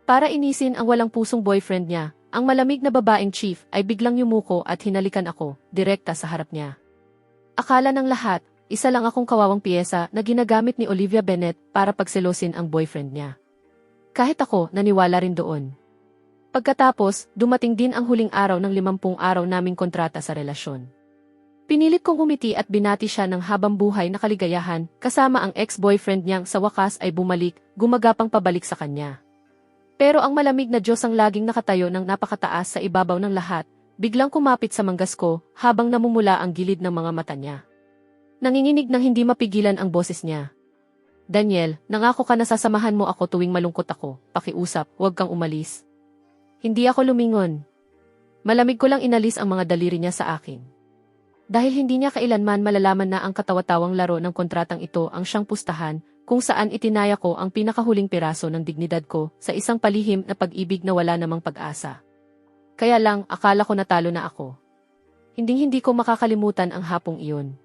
Para inisin ang walang pusong boyfriend niya, ang malamig na babaeng chief ay biglang yumuko at hinalikan ako, direkta sa harap niya. Akala ng lahat, isa lang akong kawawang piyesa na ginagamit ni Olivia Bennet para pagselosin ang boyfriend niya. Kahit ako, naniwala rin doon. Pagkatapos, dumating din ang huling araw ng 50 araw naming kontrata sa relasyon. Pinilit kong umiti at binati siya ng habang buhay na kaligayahan, kasama ang ex-boyfriend niyang sa wakas ay bumalik, gumagapang pabalik sa kanya. Pero ang malamig na Diyos ang laging nakatayo ng napakataas sa ibabaw ng lahat, biglang kumapit sa manggas ko habang namumula ang gilid ng mga mata niya. Nanginginig ng hindi mapigilan ang boses niya. Daniel, nangako ka na sasamahan mo ako tuwing malungkot ako, pakiusap, huwag kang umalis. Hindi ako lumingon. Malamig ko lang inalis ang mga daliri niya sa akin. Dahil hindi niya kailanman malalaman na ang katawa-tawang laro ng kontratang ito ang siyang pustahan, kung saan itinaya ko ang pinakahuling piraso ng dignidad ko sa isang palihim na pag-ibig na wala namang pag-asa. Kaya lang, akala ko natalo na ako. Hinding-hindi ko makakalimutan ang hapong iyon.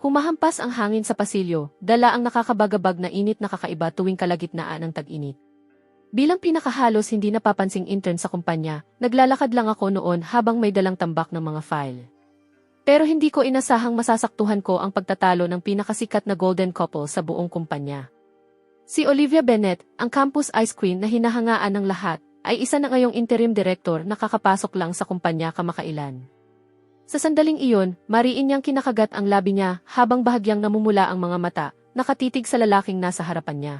Humahampas ang hangin sa pasilyo, dala ang nakakabagabag na init na kakaiba tuwing kalagitnaan ng tag-init. Bilang pinakahalos hindi napapansing intern sa kumpanya, naglalakad lang ako noon habang may dalang tambak ng mga file. Pero hindi ko inasahang masasaktuhan ko ang pagtatalo ng pinakasikat na golden couple sa buong kumpanya. Si Olivia Bennet, ang campus ice queen na hinahangaan ng lahat, ay isa na ngayong interim director na kakapasok lang sa kumpanya kamakailan. Sa sandaling iyon, mariin niyang kinakagat ang labi niya habang bahagyang namumula ang mga mata, nakatitig sa lalaking nasa harapan niya.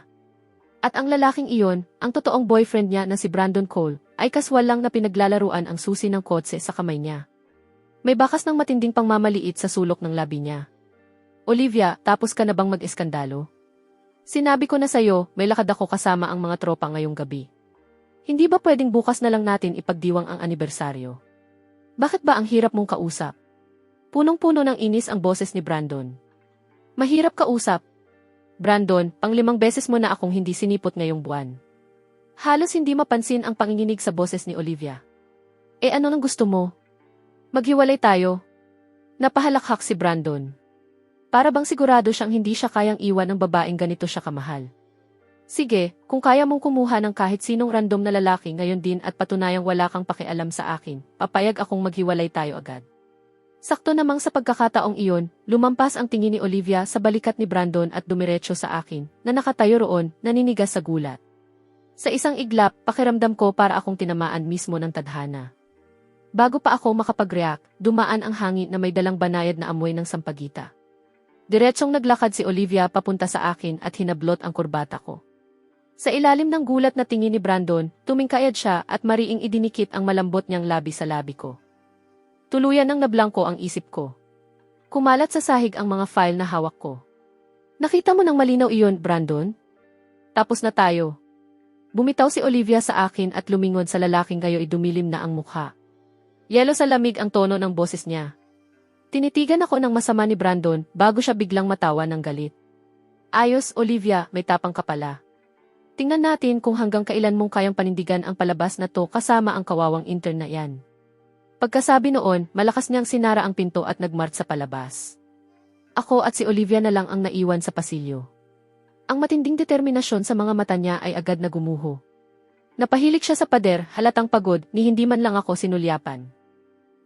At ang lalaking iyon, ang totoong boyfriend niya na si Brandon Cole, ay kaswal lang na pinaglalaruan ang susi ng kotse sa kamay niya. May bakas ng matinding pangmamaliit sa sulok ng labi niya. Olivia, tapos ka na bang mag-eskandalo? Sinabi ko na sa'yo, may lakad ako kasama ang mga tropa ngayong gabi. Hindi ba pwedeng bukas na lang natin ipagdiwang ang anibersaryo? Bakit ba ang hirap mong kausap? Punong-puno ng inis ang boses ni Brandon. Mahirap kausap. Brandon, 5 beses mo na akong hindi sinipot ngayong buwan. Halos hindi mapansin ang panginginig sa boses ni Olivia. Ano nang gusto mo? Maghiwalay tayo. Napahalakhak si Brandon. Para bang sigurado siyang hindi siya kayang iwan ng babaeng ganito siya kamahal. Sige, kung kaya mong kumuha ng kahit sinong random na lalaki ngayon din at patunayang wala kang pakialam sa akin, papayag akong maghiwalay tayo agad. Sakto namang sa pagkakataong iyon, lumampas ang tingin ni Olivia sa balikat ni Brandon at dumiretso sa akin, na nakatayo roon, naninigas sa gulat. Sa isang iglap, pakiramdam ko para akong tinamaan mismo ng tadhana. Bago pa ako makapag-react, dumaan ang hangin na may dalang banayad na amoy ng sampagita. Diretsong naglakad si Olivia papunta sa akin at hinablot ang kurbata ko. Sa ilalim ng gulat na tingin ni Brandon, tumingkayad siya at mariing idinikit ang malambot niyang labi sa labi ko. Tuluyan nang nablangko ang isip ko. Kumalat sa sahig ang mga file na hawak ko. Nakita mo nang malinaw iyon, Brandon? Tapos na tayo. Bumitaw si Olivia sa akin at lumingon sa lalaking gayo'y dumilim na ang mukha. Yelo sa lamig ang tono ng boses niya. Tinitigan ako ng masama ni Brandon bago siya biglang matawa ng galit. Ayos, Olivia, may tapang ka pala. Tingnan natin kung hanggang kailan mong kayang panindigan ang palabas na to kasama ang kawawang intern na yan. Pagkasabi noon, malakas niyang sinara ang pinto at nagmart sa palabas. Ako at si Olivia na lang ang naiwan sa pasilyo. Ang matinding determinasyon sa mga mata niya ay agad na gumuho. Napahilik siya sa pader, halatang pagod, ni hindi man lang ako sinulyapan.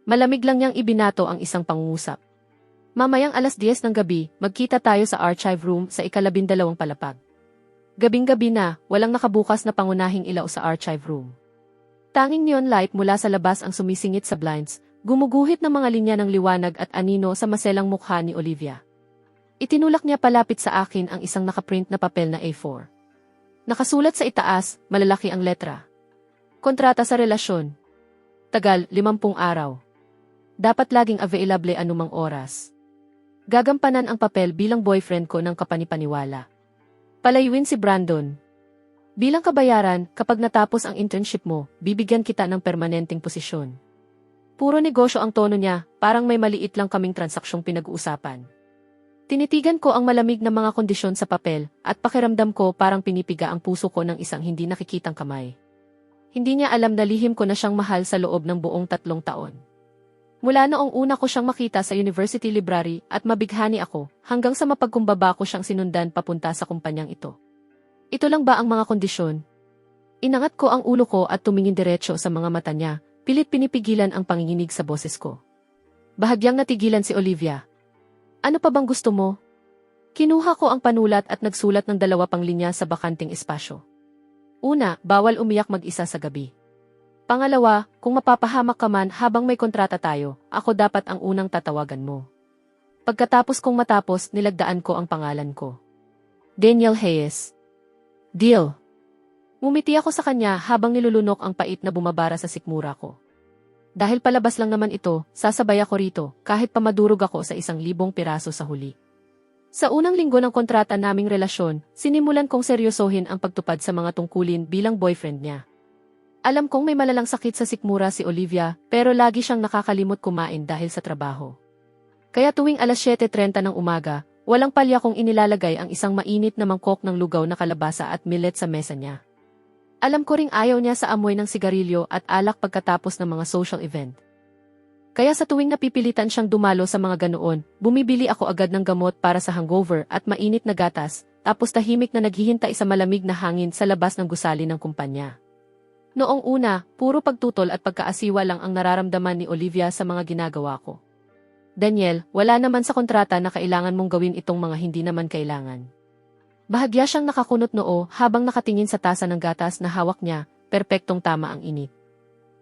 Malamig lang niyang ibinato ang isang pangungusap. Mamayang 10:00 ng gabi, magkita tayo sa archive room sa ika-12 palapag. Gabing-gabi na, walang nakabukas na pangunahing ilaw sa archive room. Tanging neon light mula sa labas ang sumisingit sa blinds, gumuguhit ng mga linya ng liwanag at anino sa maselang mukha ni Olivia. Itinulak niya palapit sa akin ang isang nakaprint na papel na A4. Nakasulat sa itaas, malalaki ang letra. Kontrata sa relasyon. Tagal, 50 araw. Dapat laging available anumang oras. Gagampanan ang papel bilang boyfriend ko ng kapanipaniwala. Palayuin si Brandon. Bilang kabayaran, kapag natapos ang internship mo, bibigyan kita ng permanenteng posisyon. Puro negosyo ang tono niya, parang may maliit lang kaming transaksyong pinag-uusapan. Tinitigan ko ang malamig na mga kondisyon sa papel, at pakiramdam ko parang pinipiga ang puso ko ng isang hindi nakikitang kamay. Hindi niya alam na lihim ko na siyang mahal sa loob ng buong 3 taon. Mula noong una ko siyang makita sa University Library at mabighani ako, hanggang sa mapagkumbaba ko siyang sinundan papunta sa kumpanyang ito. Ito lang ba ang mga kondisyon? Inangat ko ang ulo ko at tumingin diretso sa mga mata niya, pilit pinipigilan ang panginginig sa boses ko. Bahagyang natigilan si Olivia. Ano pa bang gusto mo? Kinuha ko ang panulat at nagsulat ng 2 pang linya sa bakanting espasyo. Una, bawal umiyak mag-isa sa gabi. Pangalawa, kung mapapahamak ka man habang may kontrata tayo, ako dapat ang unang tatawagan mo. Pagkatapos kong matapos, nilagdaan ko ang pangalan ko. Daniel Hayes. Deal. Ngumiti ako sa kanya habang nilulunok ang pait na bumabara sa sikmura ko. Dahil palabas lang naman ito, sasabay ako rito, kahit pa madurog ako sa 1,000 piraso sa huli. Sa unang linggo ng kontrata naming relasyon, sinimulan kong seryosohin ang pagtupad sa mga tungkulin bilang boyfriend niya. Alam kong may malalang sakit sa sikmura si Olivia, pero lagi siyang nakakalimot kumain dahil sa trabaho. Kaya tuwing alas 7:30 ng umaga, walang palya kong inilalagay ang isang mainit na mangkok ng lugaw na kalabasa at millet sa mesa niya. Alam ko ring ayaw niya sa amoy ng sigarilyo at alak pagkatapos ng mga social event. Kaya sa tuwing napipilitan siyang dumalo sa mga ganoon, bumibili ako agad ng gamot para sa hangover at mainit na gatas, tapos tahimik na naghihintay sa malamig na hangin sa labas ng gusali ng kumpanya. Noong una, puro pagtutol at pagkaasiwa lang ang nararamdaman ni Olivia sa mga ginagawa ko. Daniel, wala naman sa kontrata na kailangan mong gawin itong mga hindi naman kailangan. Bahagya siyang nakakunot noo habang nakatingin sa tasa ng gatas na hawak niya, perpektong tama ang init.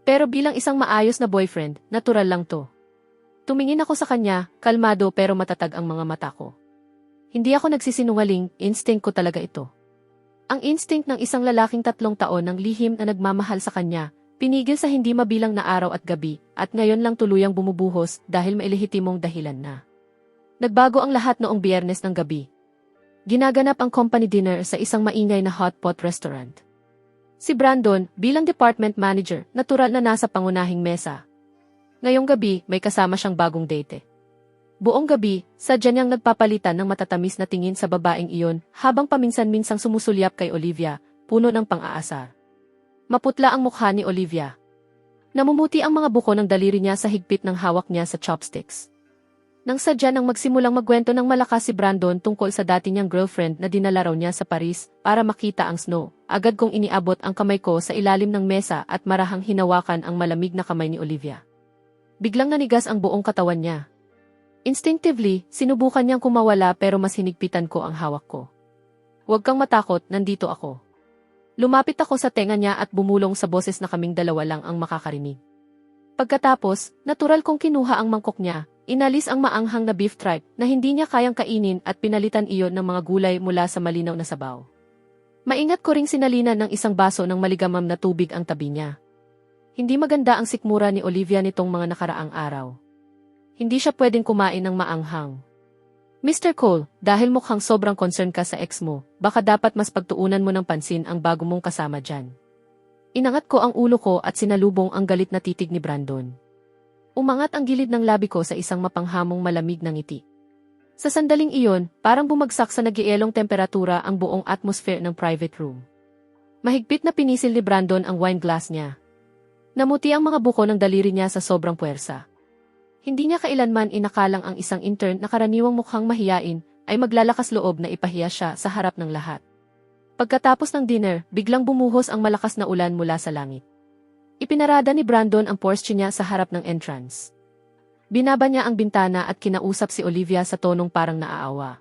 Pero bilang isang maayos na boyfriend, natural lang to. Tumingin ako sa kanya, kalmado pero matatag ang mga mata ko. Hindi ako nagsisinungaling, instinct ko talaga ito. Ang instinct ng isang lalaking 3 taon ng lihim na nagmamahal sa kanya, pinigil sa hindi mabilang na araw at gabi, at ngayon lang tuluyang bumubuhos dahil may lehitimong dahilan na. Nagbago ang lahat noong Biyernes ng gabi. Ginaganap ang company dinner sa isang maingay na hot pot restaurant. Si Brandon, bilang department manager, natural na nasa pangunahing mesa. Ngayong gabi, may kasama siyang bagong date. Buong gabi, sadya niyang nagpapalitan ng matatamis na tingin sa babaeng iyon habang paminsan-minsang sumusulyap kay Olivia, puno ng pang-aasar. Maputla ang mukha ni Olivia. Namumuti ang mga buko ng daliri niya sa higpit ng hawak niya sa chopsticks. Nang sadya nang magsimulang magkwento ng malakas si Brandon tungkol sa dati niyang girlfriend na dinala raw niya sa Paris para makita ang snow, agad kong iniabot ang kamay ko sa ilalim ng mesa at marahang hinawakan ang malamig na kamay ni Olivia. Biglang nanigas ang buong katawan niya. Instinctively, sinubukan niyang kumawala pero mas hinigpitan ko ang hawak ko. Huwag kang matakot, nandito ako. Lumapit ako sa tenga niya at bumulong sa boses na kaming dalawa lang ang makakarinig. Pagkatapos, natural kong kinuha ang mangkok niya. Inalis ang maanghang na beef tripe na hindi niya kayang kainin at pinalitan iyon ng mga gulay mula sa malinaw na sabaw. Maingat ko ring sinalinan ng isang baso ng maligamam na tubig ang tabi niya. Hindi maganda ang sikmura ni Olivia nitong mga nakaraang araw. Hindi siya pwedeng kumain ng maanghang. Mr. Cole, dahil mukhang sobrang concern ka sa ex mo, baka dapat mas pagtuunan mo ng pansin ang bago mong kasama dyan. Inangat ko ang ulo ko at sinalubong ang galit na titig ni Brandon. Umangat ang gilid ng labi ko sa isang mapanghamong malamig na ngiti. Sa sandaling iyon, parang bumagsak sa nagielong temperatura ang buong atmosphere ng private room. Mahigpit na pinisil ni Brandon ang wine glass niya. Namuti ang mga buko ng daliri niya sa sobrang puwersa. Hindi niya kailanman inakalang ang isang intern na karaniwang mukhang mahiyain ay maglalakas loob na ipahiya siya sa harap ng lahat. Pagkatapos ng dinner, biglang bumuhos ang malakas na ulan mula sa langit. Ipinarada ni Brandon ang Porsche niya sa harap ng entrance. Binaba niya ang bintana at kinausap si Olivia sa tonong parang naaawa.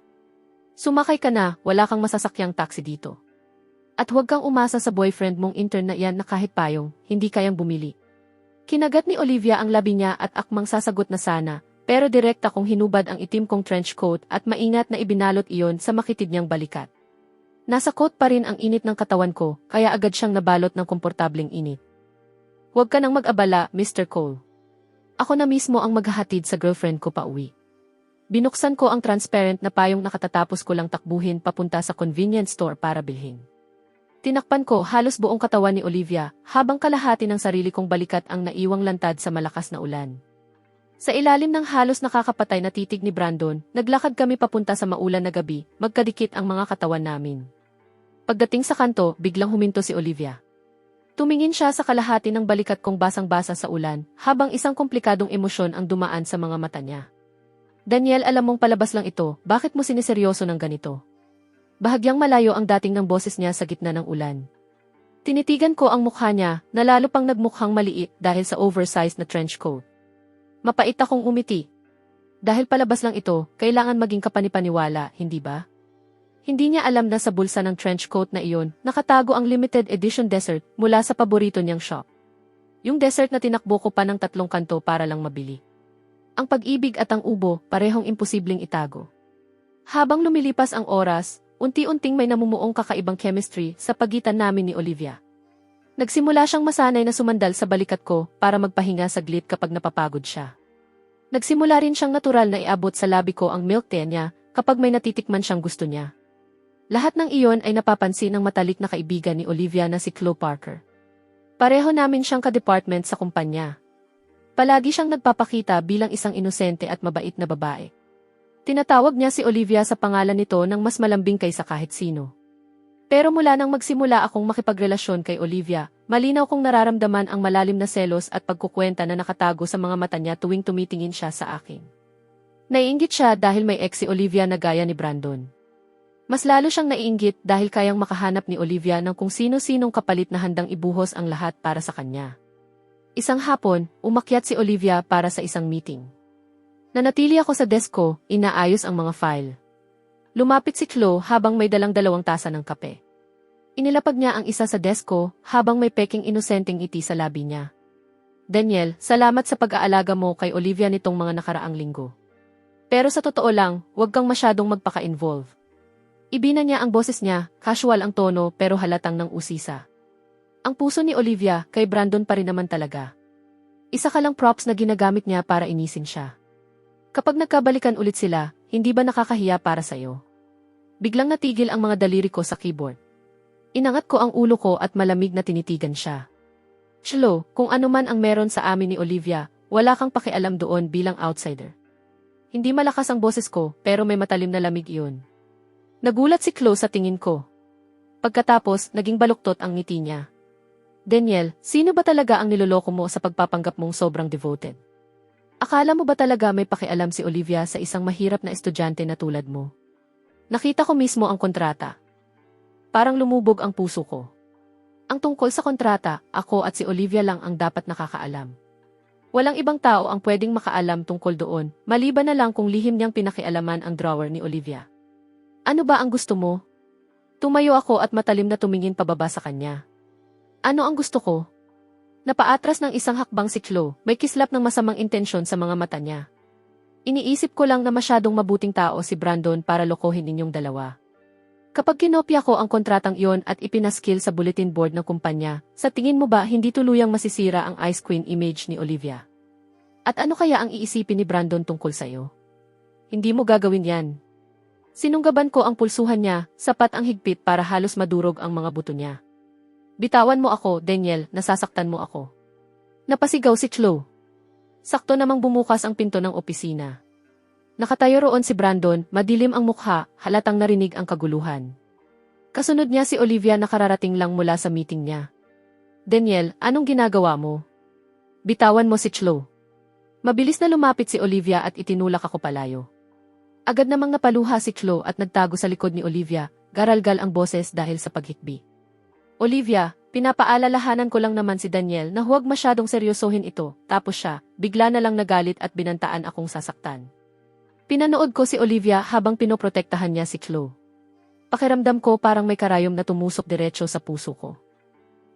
Sumakay ka na, wala kang masasakyang taxi dito. At huwag kang umasa sa boyfriend mong intern na yan na kahit payong, hindi kayang bumili. Kinagat ni Olivia ang labi niya at akmang sasagot na sana, pero direkta kong hinubad ang itim kong trench coat at maingat na ibinalot iyon sa makitid niyang balikat. Nasa coat pa rin ang init ng katawan ko, kaya agad siyang nabalot ng komportableng init. Huwag ka nang mag-abala, Mr. Cole. Ako na mismo ang maghahatid sa girlfriend ko pa uwi. Binuksan ko ang transparent na payong nakatatapos ko lang takbuhin papunta sa convenience store para bilhin. Tinakpan ko halos buong katawan ni Olivia habang kalahati ng sarili kong balikat ang naiwang lantad sa malakas na ulan. Sa ilalim ng halos nakakapatay na titig ni Brandon, naglakad kami papunta sa maulan na gabi, magkadikit ang mga katawan namin. Pagdating sa kanto, biglang huminto si Olivia. Tumingin siya sa kalahati ng balikat kong basang-basa sa ulan, habang isang komplikadong emosyon ang dumaan sa mga mata niya. Daniel, alam mong palabas lang ito, bakit mo siniseryoso ng ganito? Bahagyang malayo ang dating ng boses niya sa gitna ng ulan. Tinitigan ko ang mukha niya na lalo pang nagmukhang maliit dahil sa oversized na trench coat. Mapait akong umiti. Dahil palabas lang ito, kailangan maging kapanipaniwala, hindi ba? Hindi niya alam na sa bulsa ng trench coat na iyon, nakatago ang limited edition dessert mula sa paborito niyang shop. Yung dessert na tinakbo ko pa ng 3 kanto para lang mabili. Ang pag-ibig at ang ubo, parehong imposibleng itago. Habang lumilipas ang oras, unti-unting may namumuong kakaibang chemistry sa pagitan namin ni Olivia. Nagsimula siyang masanay na sumandal sa balikat ko para magpahinga saglit kapag napapagod siya. Nagsimula rin siyang natural na iabot sa labi ko ang milk tea niya kapag may natitikman siyang gusto niya. Lahat ng iyon ay napapansin ng matalik na kaibigan ni Olivia na si Chloe Parker. Pareho namin siyang ka-department sa kumpanya. Palagi siyang nagpapakita bilang isang inosente at mabait na babae. Tinatawag niya si Olivia sa pangalan nito ng mas malambing kaysa kahit sino. Pero mula nang magsimula akong makipagrelasyon kay Olivia, malinaw kong nararamdaman ang malalim na selos at pagkukwenta na nakatago sa mga mata niya tuwing tumitingin siya sa akin. Naiinggit siya dahil may ex si Olivia na gaya ni Brandon. Mas lalo siyang naiinggit dahil kayang makahanap ni Olivia ng kung sino-sinong kapalit na handang ibuhos ang lahat para sa kanya. Isang hapon, umakyat si Olivia para sa isang meeting. Nanatili ako sa desk ko, inaayos ang mga file. Lumapit si Chloe habang may dalang 2 tasa ng kape. Inilapag niya ang isa sa desk ko habang may peking inosenteng ngiti sa labi niya. Daniel, salamat sa pag-aalaga mo kay Olivia nitong mga nakaraang linggo. Pero sa totoo lang, huwag kang masyadong magpaka-involve. Ibina niya ang boses niya, casual ang tono pero halatang ng usisa. Ang puso ni Olivia kay Brandon pa rin naman talaga. Isa ka lang props na ginagamit niya para inisin siya. Kapag nagkabalikan ulit sila, hindi ba nakakahiya para sa'yo? Biglang natigil ang mga daliri ko sa keyboard. Inangat ko ang ulo ko at malamig na tinitigan siya. Chloe, kung ano man ang meron sa amin ni Olivia, wala kang pakialam doon bilang outsider. Hindi malakas ang boses ko pero may matalim na lamig iyon. Nagulat si Chloe sa tingin ko. Pagkatapos, naging baluktot ang ngiti niya. Daniel, sino ba talaga ang niloloko mo sa pagpapanggap mong sobrang devoted? Akala mo ba talaga may pakialam si Olivia sa isang mahirap na estudyante na tulad mo? Nakita ko mismo ang kontrata. Parang lumubog ang puso ko. Ang tungkol sa kontrata, ako at si Olivia lang ang dapat nakakaalam. Walang ibang tao ang pwedeng makaalam tungkol doon, maliban na lang kung lihim niyang pinakialaman ang drawer ni Olivia. Ano ba ang gusto mo? Tumayo ako at matalim na tumingin pababa sa kanya. Ano ang gusto ko? Napaatras ng isang hakbang si Chloe, may kislap ng masamang intensyon sa mga mata niya. Iniisip ko lang na masyadong mabuting tao si Brandon para lokohin ninyong dalawa. Kapag kinopya ko ang kontratang iyon at ipinaskil sa bulletin board ng kumpanya, sa tingin mo ba hindi tuluyang masisira ang Ice Queen image ni Olivia? At ano kaya ang iisipin ni Brandon tungkol sa'yo? Hindi mo gagawin yan. Sinunggaban ko ang pulsuhan niya, sapat ang higpit para halos madurog ang mga buto niya. Bitawan mo ako, Daniel, nasasaktan mo ako. Napasigaw si Chloe. Sakto namang bumukas ang pinto ng opisina. Nakatayo roon si Brandon, madilim ang mukha, halatang narinig ang kaguluhan. Kasunod niya si Olivia na kararating lang mula sa meeting niya. Daniel, anong ginagawa mo? Bitawan mo si Chloe. Mabilis na lumapit si Olivia at itinulak ako palayo. Agad namang napaluha si Chloe at nagtago sa likod ni Olivia, garalgal ang boses dahil sa paghikbi. Olivia, pinapaalalahanan ko lang naman si Daniel na huwag masyadong seryosohin ito, tapos siya, bigla na lang nagalit at binantaan akong sasaktan. Pinanood ko si Olivia habang pinoprotektahan niya si Chloe. Pakiramdam ko parang may karayom na tumusok diretso sa puso ko.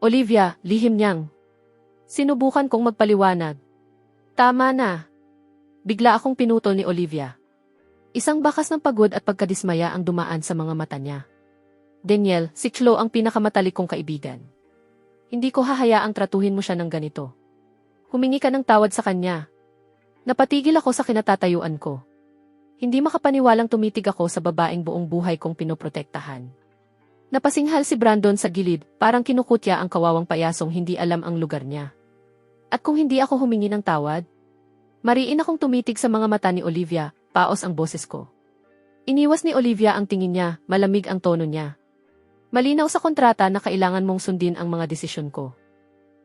Olivia, lihim niyang. Sinubukan kong magpaliwanag. Tama na. Bigla akong pinutol ni Olivia. Isang bakas ng pagod at pagkadismaya ang dumaan sa mga mata niya. Daniel, si Chloe ang pinakamatalik kong kaibigan. Hindi ko hahayaang tratuhin mo siya ng ganito. Humingi ka ng tawad sa kanya. Napatigil ako sa kinatatayuan ko. Hindi makapaniwalang tumitig ako sa babaeng buong buhay kong pinoprotektahan. Napasinghal si Brandon sa gilid, parang kinukutya ang kawawang payasong hindi alam ang lugar niya. At kung hindi ako humingi ng tawad? Mariin akong tumitig sa mga mata ni Olivia, paos ang boses ko. Iniwas ni Olivia ang tingin niya, malamig ang tono niya. Malinaw sa kontrata na kailangan mong sundin ang mga desisyon ko.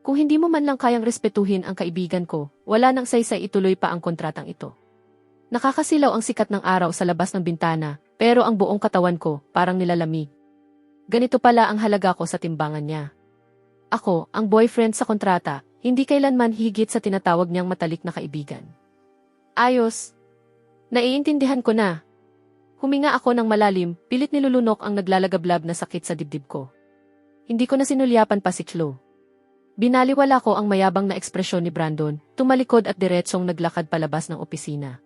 Kung hindi mo man lang kayang respetuhin ang kaibigan ko, wala nang saysay ituloy pa ang kontratang ito. Nakakasilaw ang sikat ng araw sa labas ng bintana, pero ang buong katawan ko parang nilalamig. Ganito pala ang halaga ko sa timbangan niya. Ako, ang boyfriend sa kontrata, hindi kailanman higit sa tinatawag niyang matalik na kaibigan. Ayos. Naiintindihan ko na. Huminga ako ng malalim, pilit nilulunok ang naglalagablab na sakit sa dibdib ko. Hindi ko na sinulyapan pa si Chloe. Binaliwala ko ang mayabang na ekspresyon ni Brandon, tumalikod at diretsong naglakad palabas ng opisina.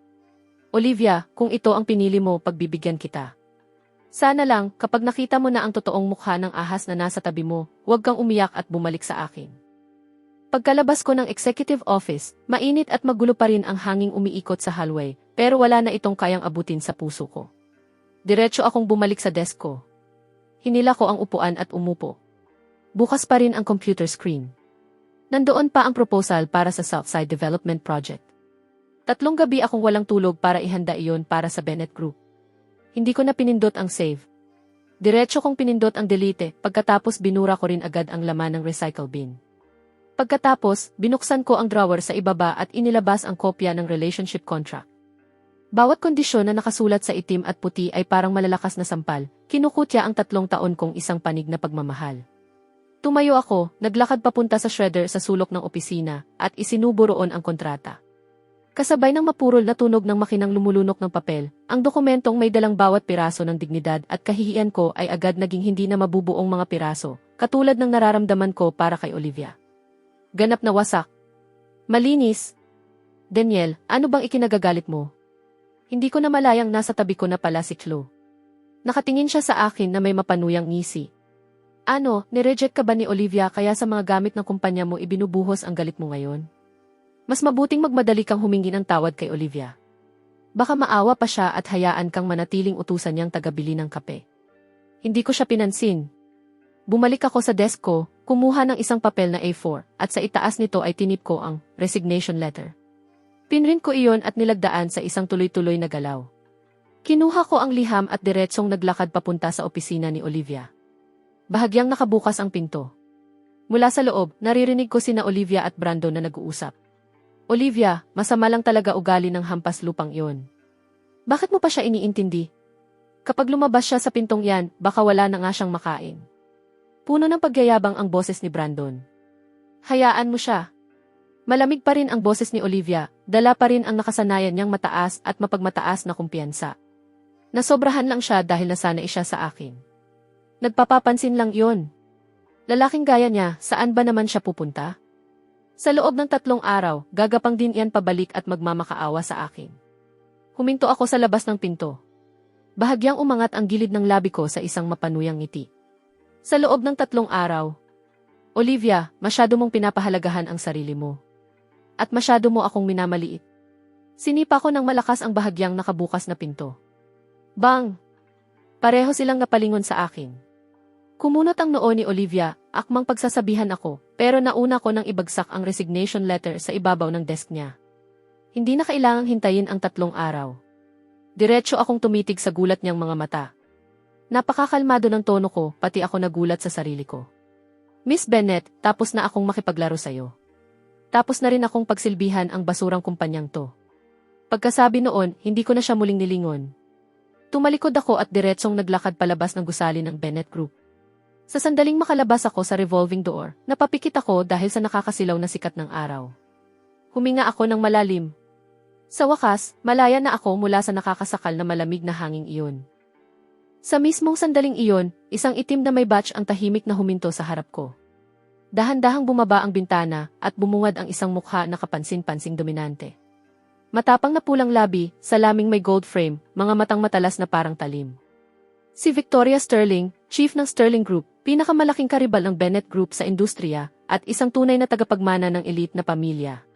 Olivia, kung ito ang pinili mo, pagbibigyan kita. Sana lang, kapag nakita mo na ang totoong mukha ng ahas na nasa tabi mo, huwag kang umiyak at bumalik sa akin. Pagkalabas ko ng executive office, mainit at magulo pa rin ang hanging umiikot sa hallway, pero wala na itong kayang abutin sa puso ko. Diretso akong bumalik sa desk ko. Hinila ko ang upuan at umupo. Bukas pa rin ang computer screen. Nandoon pa ang proposal para sa Southside Development Project. 3 gabi akong walang tulog para ihanda iyon para sa Bennett Group. Hindi ko na pinindot ang save. Diretso kong pinindot ang delete, pagkatapos binura ko rin agad ang laman ng recycle bin. Pagkatapos, binuksan ko ang drawer sa ibaba at inilabas ang kopya ng relationship contract. Bawat kondisyon na nakasulat sa itim at puti ay parang malalakas na sampal, kinukutya ang 3 taon kong isang panig na pagmamahal. Tumayo ako, naglakad papunta sa shredder sa sulok ng opisina, at isinubo roon ang kontrata. Kasabay ng mapurol na tunog ng makinang lumulunok ng papel, ang dokumentong may dalang bawat piraso ng dignidad at kahihiyan ko ay agad naging hindi na mabubuong mga piraso, katulad ng nararamdaman ko para kay Olivia. Ganap na wasak. Malinis. Daniel, ano bang ikinagagalit mo? Hindi ko na malayang nasa tabi ko na pala si Chloe. Nakatingin siya sa akin na may mapanuyang ngisi. Ano, nireject ka ba ni Olivia kaya sa mga gamit ng kumpanya mo ibinubuhos ang galit mo ngayon? Mas mabuting magmadali kang humingi ng tawad kay Olivia. Baka maawa pa siya at hayaan kang manatiling utusan niyang tagabili ng kape. Hindi ko siya pinansin. Bumalik ako sa desk ko, kumuha ng isang papel na A4, at sa itaas nito ay tinip ko ang resignation letter. Pinrint ko iyon at nilagdaan sa isang tuloy-tuloy na galaw. Kinuha ko ang liham at diretsong naglakad papunta sa opisina ni Olivia. Bahagyang nakabukas ang pinto. Mula sa loob, naririnig ko sina Olivia at Brandon na nag-uusap. Olivia, masama lang talaga ugali ng hampas lupang iyon. Bakit mo pa siya iniintindi? Kapag lumabas siya sa pintong yan, baka wala na nga siyang makain. Puno ng pagyayabang ang boses ni Brandon. Hayaan mo siya. Malamig pa rin ang boses ni Olivia, dala pa rin ang nakasanayan niyang mataas at mapagmataas na kumpiyansa. Nasobrahan lang siya dahil nasanay siya sa akin. Nagpapapansin lang yon. Lalaking gaya niya, saan ba naman siya pupunta? Sa loob ng 3 araw, gagapang din iyan pabalik at magmamakaawa sa akin. Huminto ako sa labas ng pinto. Bahagyang umangat ang gilid ng labi ko sa isang mapanuyang ngiti. Sa loob ng 3 araw, Olivia, masyado mong pinapahalagahan ang sarili mo. At masyado mo akong minamaliit. Sinipa ko ng malakas ang bahagyang nakabukas na pinto. Bang! Pareho silang napalingon sa akin. Kumunot ang noo ni Olivia, akmang pagsasabihan ako, pero nauna ko nang ibagsak ang resignation letter sa ibabaw ng desk niya. Hindi na kailangang hintayin ang 3 araw. Diretso akong tumitig sa gulat niyang mga mata. Napakakalmado ng tono ko, pati ako nagulat sa sarili ko. Miss Bennett, tapos na akong makipaglaro sa'yo. Tapos na rin akong pagsilbihan ang basurang kumpanyang to. Pagkasabi noon, hindi ko na siya muling nilingon. Tumalikod ako at diretsong naglakad palabas ng gusali ng Bennett Group. Sa sandaling makalabas ako sa revolving door, napapikit ako dahil sa nakakasilaw na sikat ng araw. Huminga ako ng malalim. Sa wakas, malaya na ako mula sa nakakasakal na malamig na hanging iyon. Sa mismong sandaling iyon, isang itim na may batch ang tahimik na huminto sa harap ko. Dahan-dahang bumaba ang bintana at bumungad ang isang mukha na kapansin-pansing dominante. Matapang na pulang labi, salaming may gold frame, mga matang matalas na parang talim. Si Victoria Sterling, chief ng Sterling Group, pinakamalaking karibal ng Bennett Group sa industriya, at isang tunay na tagapagmana ng elite na pamilya.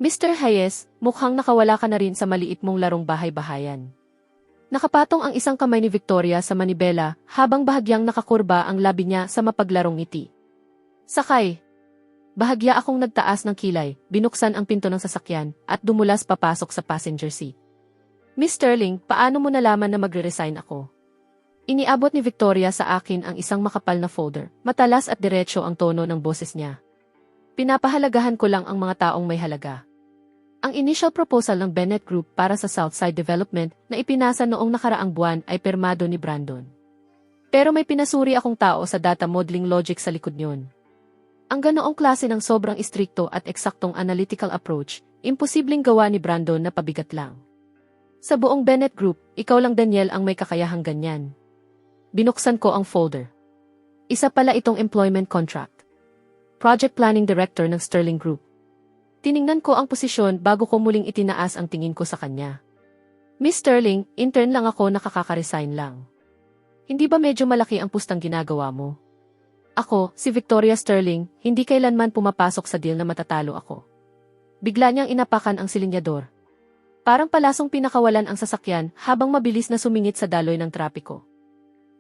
Mr. Hayes, mukhang nakawala ka na rin sa maliit mong larong bahay-bahayan. Nakapatong ang isang kamay ni Victoria sa manibela, habang bahagyang nakakurba ang labi niya sa mapaglarong ngiti. Sakay! Bahagya akong nagtaas ng kilay, binuksan ang pinto ng sasakyan, at dumulas papasok sa passenger seat. Miss Sterling, paano mo nalaman na magre-resign ako? Iniabot ni Victoria sa akin ang isang makapal na folder, matalas at diretso ang tono ng boses niya. Pinapahalagahan ko lang ang mga taong may halaga. Ang initial proposal ng Bennett Group para sa Southside Development na ipinasa noong nakaraang buwan ay pirmado ni Brandon. Pero may pinasuri akong tao sa data modeling logic sa likod niyon. Ang ganoong klase ng sobrang istrikto at eksaktong analytical approach, imposibleng gawa ni Brandon na pabigat lang. Sa buong Bennett Group, ikaw lang Daniel ang may kakayahang ganyan. Binuksan ko ang folder. Isa pala itong employment contract. Project Planning Director ng Sterling Group. Tiningnan ko ang posisyon bago ko muling itinaas ang tingin ko sa kanya. Miss Sterling, intern lang ako, nakakaka-resign lang. Hindi ba medyo malaki ang pustang ginagawa mo? Ako, si Victoria Sterling, hindi kailanman pumapasok sa deal na matatalo ako. Bigla niyang inapakan ang silinyador. Parang palasong pinakawalan ang sasakyan habang mabilis na sumingit sa daloy ng trapiko.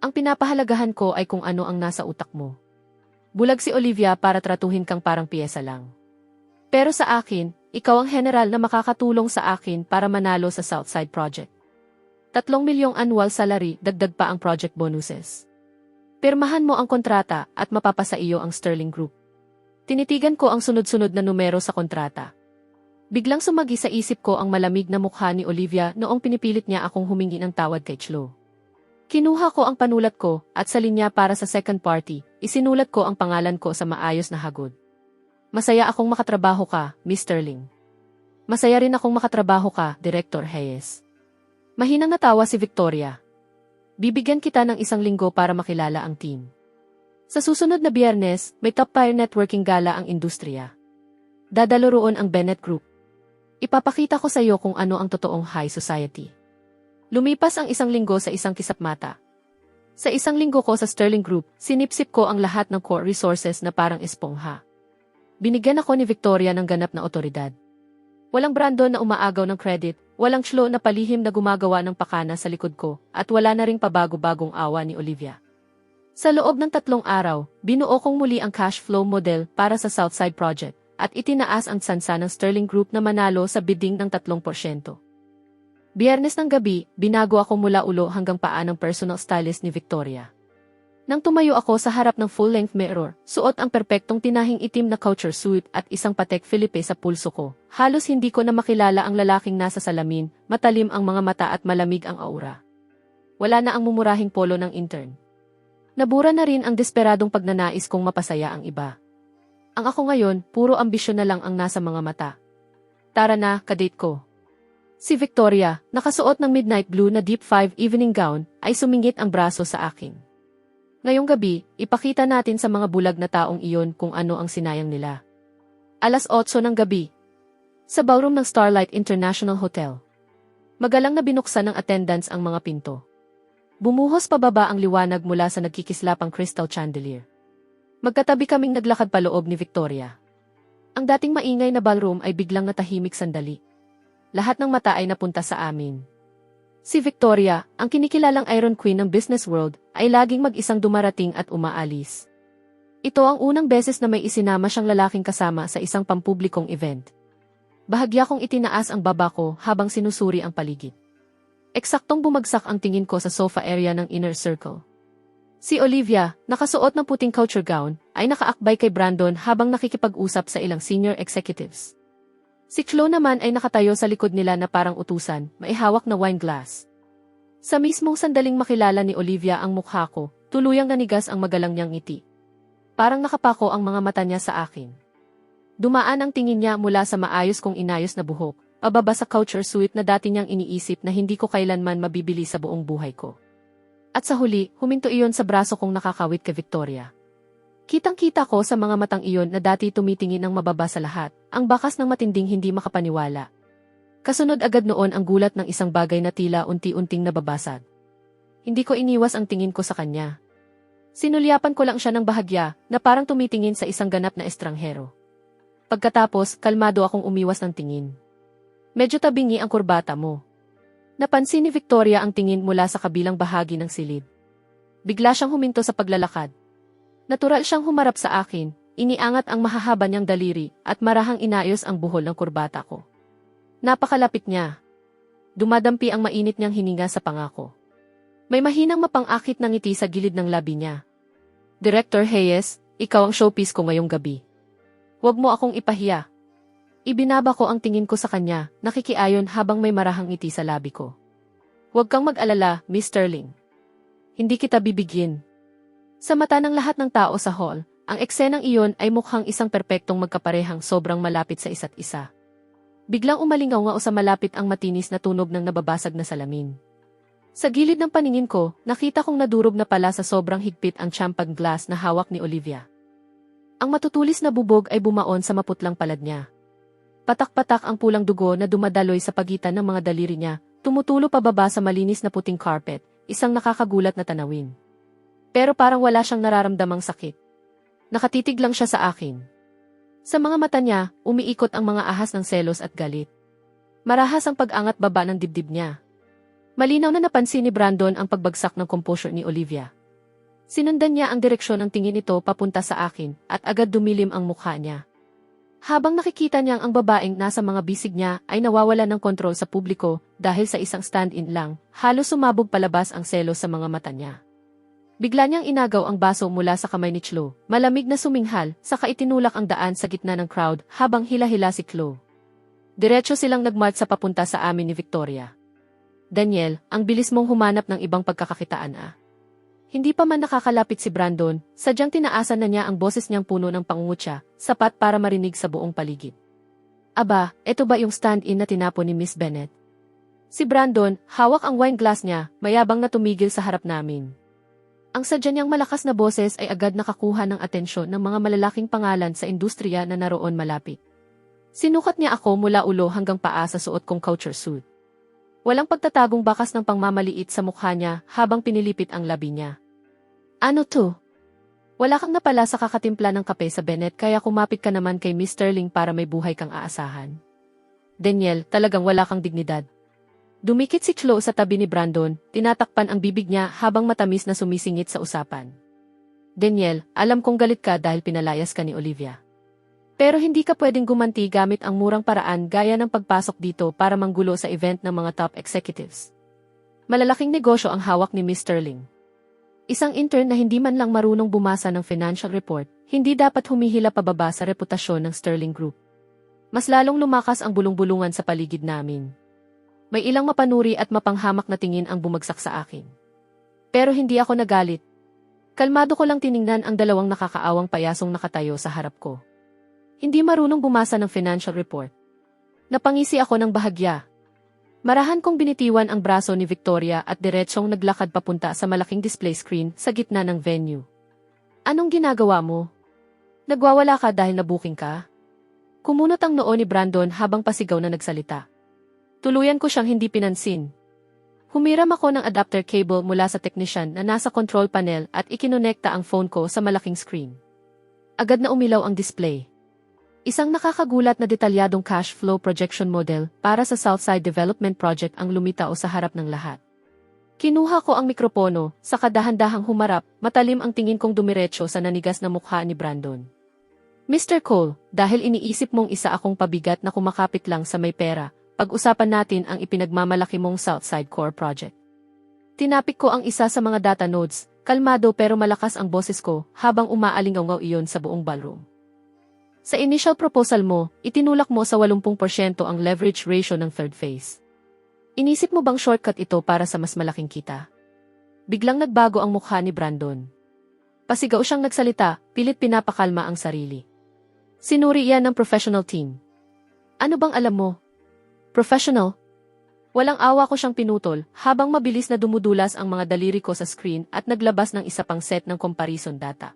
Ang pinapahalagahan ko ay kung ano ang nasa utak mo. Bulag si Olivia para tratuhin kang parang piyesa lang. Pero sa akin, ikaw ang general na makakatulong sa akin para manalo sa Southside Project. 3 milyong annual salary, dagdag pa ang project bonuses. Pirmahan mo ang kontrata at mapapasa iyo ang Sterling Group. Tinitigan ko ang sunod-sunod na numero sa kontrata. Biglang sumagi sa isip ko ang malamig na mukha ni Olivia noong pinipilit niya akong humingi ng tawad kay Chloe. Kinuha ko ang panulat ko at sa linya para sa second party, isinulat ko ang pangalan ko sa maayos na hagod. Masaya akong makatrabaho ka, Miss Sterling. Masaya rin akong makatrabaho ka, Director Hayes. Mahinang natawa si Victoria. Bibigyan kita ng 1 linggo para makilala ang team. Sa susunod na Biyernes, may top-tier networking gala ang industriya. Dadalo roon ang Bennett Group. Ipapakita ko sa iyo kung ano ang totoong high society. Lumipas ang 1 linggo sa isang kisapmata. Sa 1 linggo ko sa Sterling Group, sinipsip ko ang lahat ng core resources na parang espongha. Binigyan ako ni Victoria ng ganap na otoridad. Walang Brandon na umaagaw ng credit, walang Chloe na palihim na gumagawa ng pakana sa likod ko, at wala na ring pabago-bagong awa ni Olivia. Sa loob ng 3 araw, binuo kong muli ang cash flow model para sa Southside Project, at itinaas ang tsansa ng Sterling Group na manalo sa bidding ng 3%. Biyernes ng gabi, binago ako mula ulo hanggang paa ng personal stylist ni Victoria. Nang tumayo ako sa harap ng full-length mirror, suot ang perpektong tinahing itim na couture suit at isang Patek Philippe sa pulso ko. Halos hindi ko na makilala ang lalaking nasa salamin, matalim ang mga mata at malamig ang aura. Wala na ang mumurahing polo ng intern. Nabura na rin ang desperadong pagnanais kong mapasaya ang iba. Ang ako ngayon, puro ambisyon na lang ang nasa mga mata. Tara na, kadate ko. Si Victoria, nakasuot ng midnight blue na deep 5 evening gown, ay sumingit ang braso sa akin. Ngayong gabi, ipakita natin sa mga bulag na taong iyon kung ano ang sinayang nila. 8:00 ng gabi. Sa ballroom ng Starlight International Hotel. Magalang na binuksan ng attendants ang mga pinto. Bumuhos pababa ang liwanag mula sa nagkikislapang crystal chandelier. Magkatabi kaming naglakad paloob ni Victoria. Ang dating maingay na ballroom ay biglang natahimik sandali. Lahat ng mata ay napunta sa amin. Si Victoria, ang kinikilalang Iron Queen ng business world, ay laging mag-isang dumarating at umaalis. Ito ang unang beses na may isinama siyang lalaking kasama sa isang pampublikong event. Bahagya kong itinaas ang baba ko habang sinusuri ang paligid. Eksaktong bumagsak ang tingin ko sa sofa area ng inner circle. Si Olivia, nakasuot ng puting couture gown, ay nakaakbay kay Brandon habang nakikipag-usap sa ilang senior executives. Si Chloe naman ay nakatayo sa likod nila na parang utusan, may hawak na wine glass. Sa mismong sandaling makilala ni Olivia ang mukha ko, tuluyang nanigas ang magalang niyang ngiti. Parang nakapako ang mga mata niya sa akin. Dumaan ang tingin niya mula sa maayos kong inayos na buhok, pababa sa couture suit na dati niyang iniisip na hindi ko kailanman mabibili sa buong buhay ko. At sa huli, huminto iyon sa braso kong nakakawit kay Victoria. Kitang-kita ko sa mga matang iyon na dati tumitingin ng mababa sa lahat, ang bakas ng matinding hindi makapaniwala. Kasunod agad noon ang gulat ng isang bagay na tila unti-unting nababasag. Hindi ko iniwas ang tingin ko sa kanya. Sinulyapan ko lang siya ng bahagya na parang tumitingin sa isang ganap na estranghero. Pagkatapos, kalmado akong umiwas ng tingin. Medyo tabingi ang kurbata mo. Napansin ni Victoria ang tingin mula sa kabilang bahagi ng silid. Bigla siyang huminto sa paglalakad. Natural siyang humarap sa akin, iniangat ang mahahaba niyang daliri at marahang inayos ang buhol ng kurbata ko. Napakalapit niya. Dumadampi ang mainit niyang hininga sa pangako. May mahinang mapang-akit na ngiti sa gilid ng labi niya. Director Hayes, ikaw ang showpiece ko ngayong gabi. Huwag mo akong ipahiya. Ibinaba ko ang tingin ko sa kanya, nakikiayon habang may marahang ngiti sa labi ko. Huwag kang mag-alala, Miss Sterling. Hindi kita bibigyan. Sa mata ng lahat ng tao sa hall, Ang eksenang iyon ay mukhang isang perpektong magkaparehang sobrang malapit sa isa't isa. Biglang umalingaw sa malapit ang matinis na tunog ng nababasag na salamin. Sa gilid ng paningin ko, nakita kong nadurog na pala sa sobrang higpit ang champagne glass na hawak ni Olivia. Ang matutulis na bubog ay bumaon sa maputlang palad niya. Patak-patak ang pulang dugo na dumadaloy sa pagitan ng mga daliri niya, tumutulo pababa sa malinis na puting carpet, isang nakakagulat na tanawin. Pero parang wala siyang nararamdamang sakit. Nakatitig lang siya sa akin. Sa mga mata niya, umiikot ang mga ahas ng selos at galit. Marahas ang pag-angat baba ng dibdib niya. Malinaw na napansin ni Brandon ang pagbagsak ng composure ni Olivia. Sinundan niya ang direksyon ng tingin nito papunta sa akin at agad dumilim ang mukha niya. Habang nakikita niyang ang babaeng nasa mga bisig niya ay nawawala ng kontrol sa publiko dahil sa isang stand-in lang, halos sumabog palabas ang selos sa mga mata niya. Bigla niyang inagaw ang baso mula sa kamay ni Chloe, malamig na suminghal, saka itinulak ang daan sa gitna ng crowd habang hila-hila si Chloe. Diretso silang nagmarch sa papunta sa amin ni Victoria. Daniel, ang bilis mong humanap ng ibang pagkakakitaan Hindi pa man nakakalapit si Brandon, sadyang tinaasan na niya ang boses niyang puno ng pangungutya, sapat para marinig sa buong paligid. Aba, eto ba yung stand-in na tinapon ni Miss Bennett? Si Brandon, hawak ang wine glass niya, mayabang na tumigil sa harap namin. Ang sadya niyang malakas na boses ay agad nakakuha ng atensyon ng mga malalaking pangalan sa industriya na naroon malapit. Sinukat niya ako mula ulo hanggang paa sa suot kong couture suit. Walang pagtatagong bakas ng pangmamaliit sa mukha niya habang pinilipit ang labi niya. Ano to? Wala kang napala sa kakatimpla ng kape sa Bennett kaya kumapit ka naman kay Miss Sterling para may buhay kang aasahan. Daniel, talagang wala kang dignidad. Dumikit si Chloe sa tabi ni Brandon, tinatakpan ang bibig niya habang matamis na sumisingit sa usapan. Daniel, alam kong galit ka dahil pinalayas ka ni Olivia. Pero hindi ka pwedeng gumanti gamit ang murang paraan gaya ng pagpasok dito para manggulo sa event ng mga top executives. Malalaking negosyo ang hawak ni Miss Sterling. Isang intern na hindi man lang marunong bumasa ng financial report, hindi dapat humihila pababa sa reputasyon ng Sterling Group. Mas lalong lumakas ang bulong-bulungan sa paligid namin. May ilang mapanuri at mapanghamak na tingin ang bumagsak sa akin. Pero hindi ako nagalit. Kalmado ko lang tiningnan ang dalawang nakakaawang payasong nakatayo sa harap ko. Hindi marunong bumasa ng financial report. Napangisi ako ng bahagya. Marahan kong binitiwan ang braso ni Victoria at diretsyong naglakad papunta sa malaking display screen sa gitna ng venue. Anong ginagawa mo? Nagwawala ka dahil nabuking ka? Kumunot ang noo ni Brandon habang pasigaw na nagsalita. Tuluyan ko siyang hindi pinansin. Humiram ako ng adapter cable mula sa technician na nasa control panel at ikinonekta ang phone ko sa malaking screen. Agad na umilaw ang display. Isang nakakagulat na detalyadong cash flow projection model para sa Southside Development Project ang lumitaw sa harap ng lahat. Kinuha ko ang mikropono, sa kadahan-dahang humarap, matalim ang tingin kong dumiretso sa nanigas na mukha ni Brandon. Mr. Cole, dahil iniisip mong isa akong pabigat na kumakapit lang sa may pera, pag-usapan natin ang ipinagmamalaki mong Southside Core Project. Tinapik ko ang isa sa mga data nodes, kalmado pero malakas ang boses ko habang umaalingaw iyon sa buong ballroom. Sa initial proposal mo, itinulak mo sa 80% ang leverage ratio ng third phase. Inisip mo bang shortcut ito para sa mas malaking kita? Biglang nagbago ang mukha ni Brandon. Pasigaw siyang nagsalita, pilit pinapakalma ang sarili. Sinuri yan ng professional team. Ano bang alam mo? Professional? Walang awa ko siyang pinutol habang mabilis na dumudulas ang mga daliri ko sa screen at naglabas ng isa pang set ng comparison data.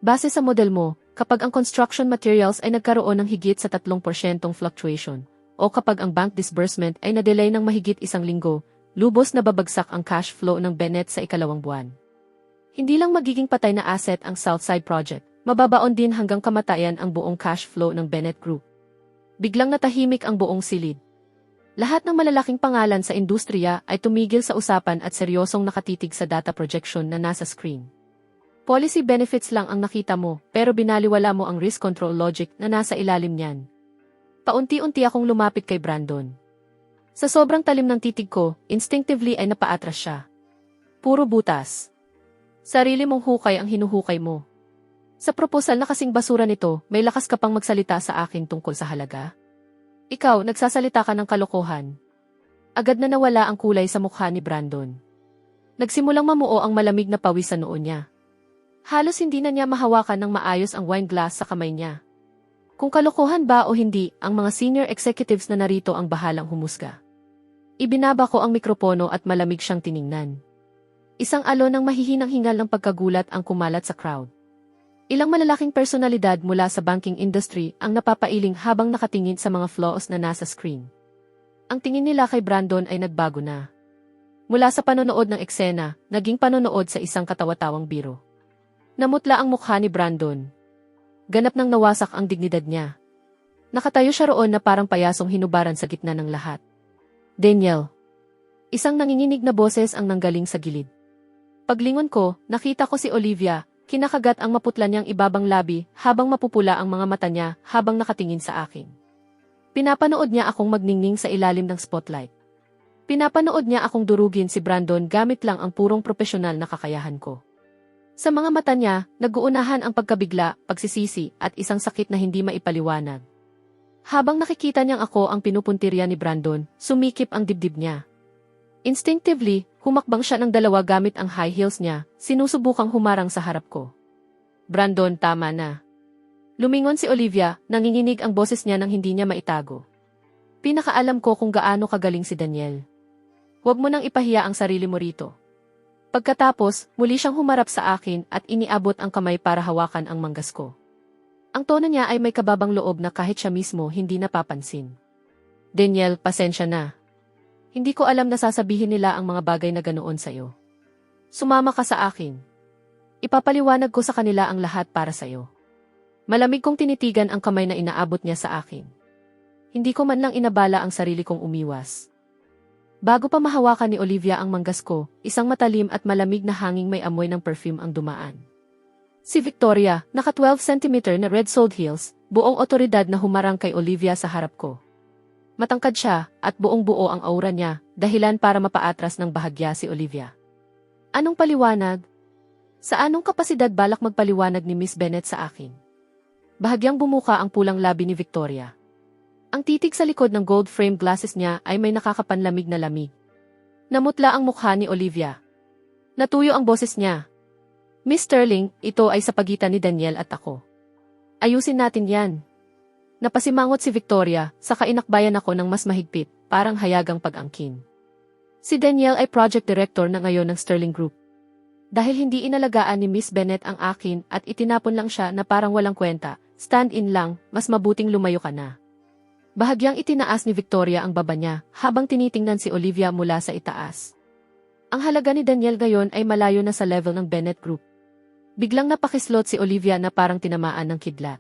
Base sa model mo, kapag ang construction materials ay nagkaroon ng higit sa 3% fluctuation, o kapag ang bank disbursement ay na-delay ng mahigit 1 linggo, lubos na babagsak ang cash flow ng Bennett sa ikalawang buwan. Hindi lang magiging patay na asset ang Southside Project, mababaon din hanggang kamatayan ang buong cash flow ng Bennett Group. Biglang natahimik ang buong silid. Lahat ng malalaking pangalan sa industriya ay tumigil sa usapan at seryosong nakatitig sa data projection na nasa screen. Policy benefits lang ang nakita mo, pero binaliwala mo ang risk control logic na nasa ilalim niyan. Paunti-unti akong lumapit kay Brandon. Sa sobrang talim ng titig ko, instinctively ay napaatras siya. Puro butas. Sarili mong hukay ang hinuhukay mo. Sa proposal na kasing basura nito, may lakas ka pang magsalita sa akin tungkol sa halaga? Ikaw, nagsasalita ka ng kalokohan. Agad na nawala ang kulay sa mukha ni Brandon. Nagsimulang mamuo ang malamig na pawis sa noo niya. Halos hindi na niya mahawakan ng maayos ang wine glass sa kamay niya. Kung kalokohan ba o hindi, ang mga senior executives na narito ang bahalang humusga. Ibinaba ko ang mikropono at malamig siyang tiningnan. Isang alon ng mahihinang hingal ng pagkagulat ang kumalat sa crowd. Ilang malalaking personalidad mula sa banking industry ang napapailing habang nakatingin sa mga flaws na nasa screen. Ang tingin nila kay Brandon ay nagbago na. Mula sa panonood ng eksena, naging panonood sa isang katawa-tawang biro. Namutla ang mukha ni Brandon. Ganap nang nawasak ang dignidad niya. Nakatayo siya roon na parang payasong hinubaran sa gitna ng lahat. Daniel. Isang nanginginig na boses ang nanggaling sa gilid. Paglingon ko, nakita ko si Olivia, kinakagat ang maputla niyang ibabang labi habang mapupula ang mga mata niya habang nakatingin sa akin. Pinapanood niya akong magningning sa ilalim ng spotlight. Pinapanood niya akong durugin si Brandon gamit lang ang purong profesional na kakayahan ko. Sa mga mata niya, nag-uunahan ang pagkabigla, pagsisisi, at isang sakit na hindi maipaliwanag. Habang nakikita niyang ako ang pinupuntirya ni Brandon, sumikip ang dibdib niya. Instinctively, humakbang siya ng dalawa gamit ang high heels niya, sinusubukang humarang sa harap ko. Brandon, tama na. Lumingon si Olivia, nanginginig ang boses niya nang hindi niya maitago. Pinakaalam ko kung gaano kagaling si Daniel. Huwag mo nang ipahiya ang sarili mo rito. Pagkatapos, muli siyang humarap sa akin at iniabot ang kamay para hawakan ang manggas ko. Ang tono niya ay may kababang loob na kahit siya mismo hindi napapansin. Daniel, pasensya na. Hindi ko alam na sasabihin nila ang mga bagay na ganoon sa'yo. Sumama ka sa akin. Ipapaliwanag ko sa kanila ang lahat para sa'yo. Malamig kong tinitigan ang kamay na inaabot niya sa akin. Hindi ko man lang inabala ang sarili kong umiwas. Bago pa mahawakan ni Olivia ang manggas ko, isang matalim at malamig na hanging may amoy ng perfume ang dumaan. Si Victoria, naka 12 cm na red-soled heels, buong otoridad na humarang kay Olivia sa harap ko. Matangkad siya, at buong-buo ang aura niya, dahilan para mapaatras ng bahagya si Olivia. Anong paliwanag? Sa anong kapasidad balak magpaliwanag ni Miss Bennett sa akin? Bahagyang bumuka ang pulang labi ni Victoria. Ang titig sa likod ng gold-framed glasses niya ay may nakakapanlamig na lamig. Namutla ang mukha ni Olivia. Natuyo ang boses niya. Miss Sterling, ito ay sa pagitan ni Daniel at ako. Ayusin natin yan. Napasimangot si Victoria, saka inakbayan ako ng mas mahigpit, parang hayagang pag-angkin. Si Daniel ay project director na ngayon ng Sterling Group. Dahil hindi inalagaan ni Miss Bennett ang akin at itinapon lang siya na parang walang kwenta, stand-in lang, mas mabuting lumayo ka na. Bahagyang itinaas ni Victoria ang baba niya habang tinitingnan si Olivia mula sa itaas. Ang halaga ni Daniel ngayon ay malayo na sa level ng Bennett Group. Biglang napakislot si Olivia na parang tinamaan ng kidlat.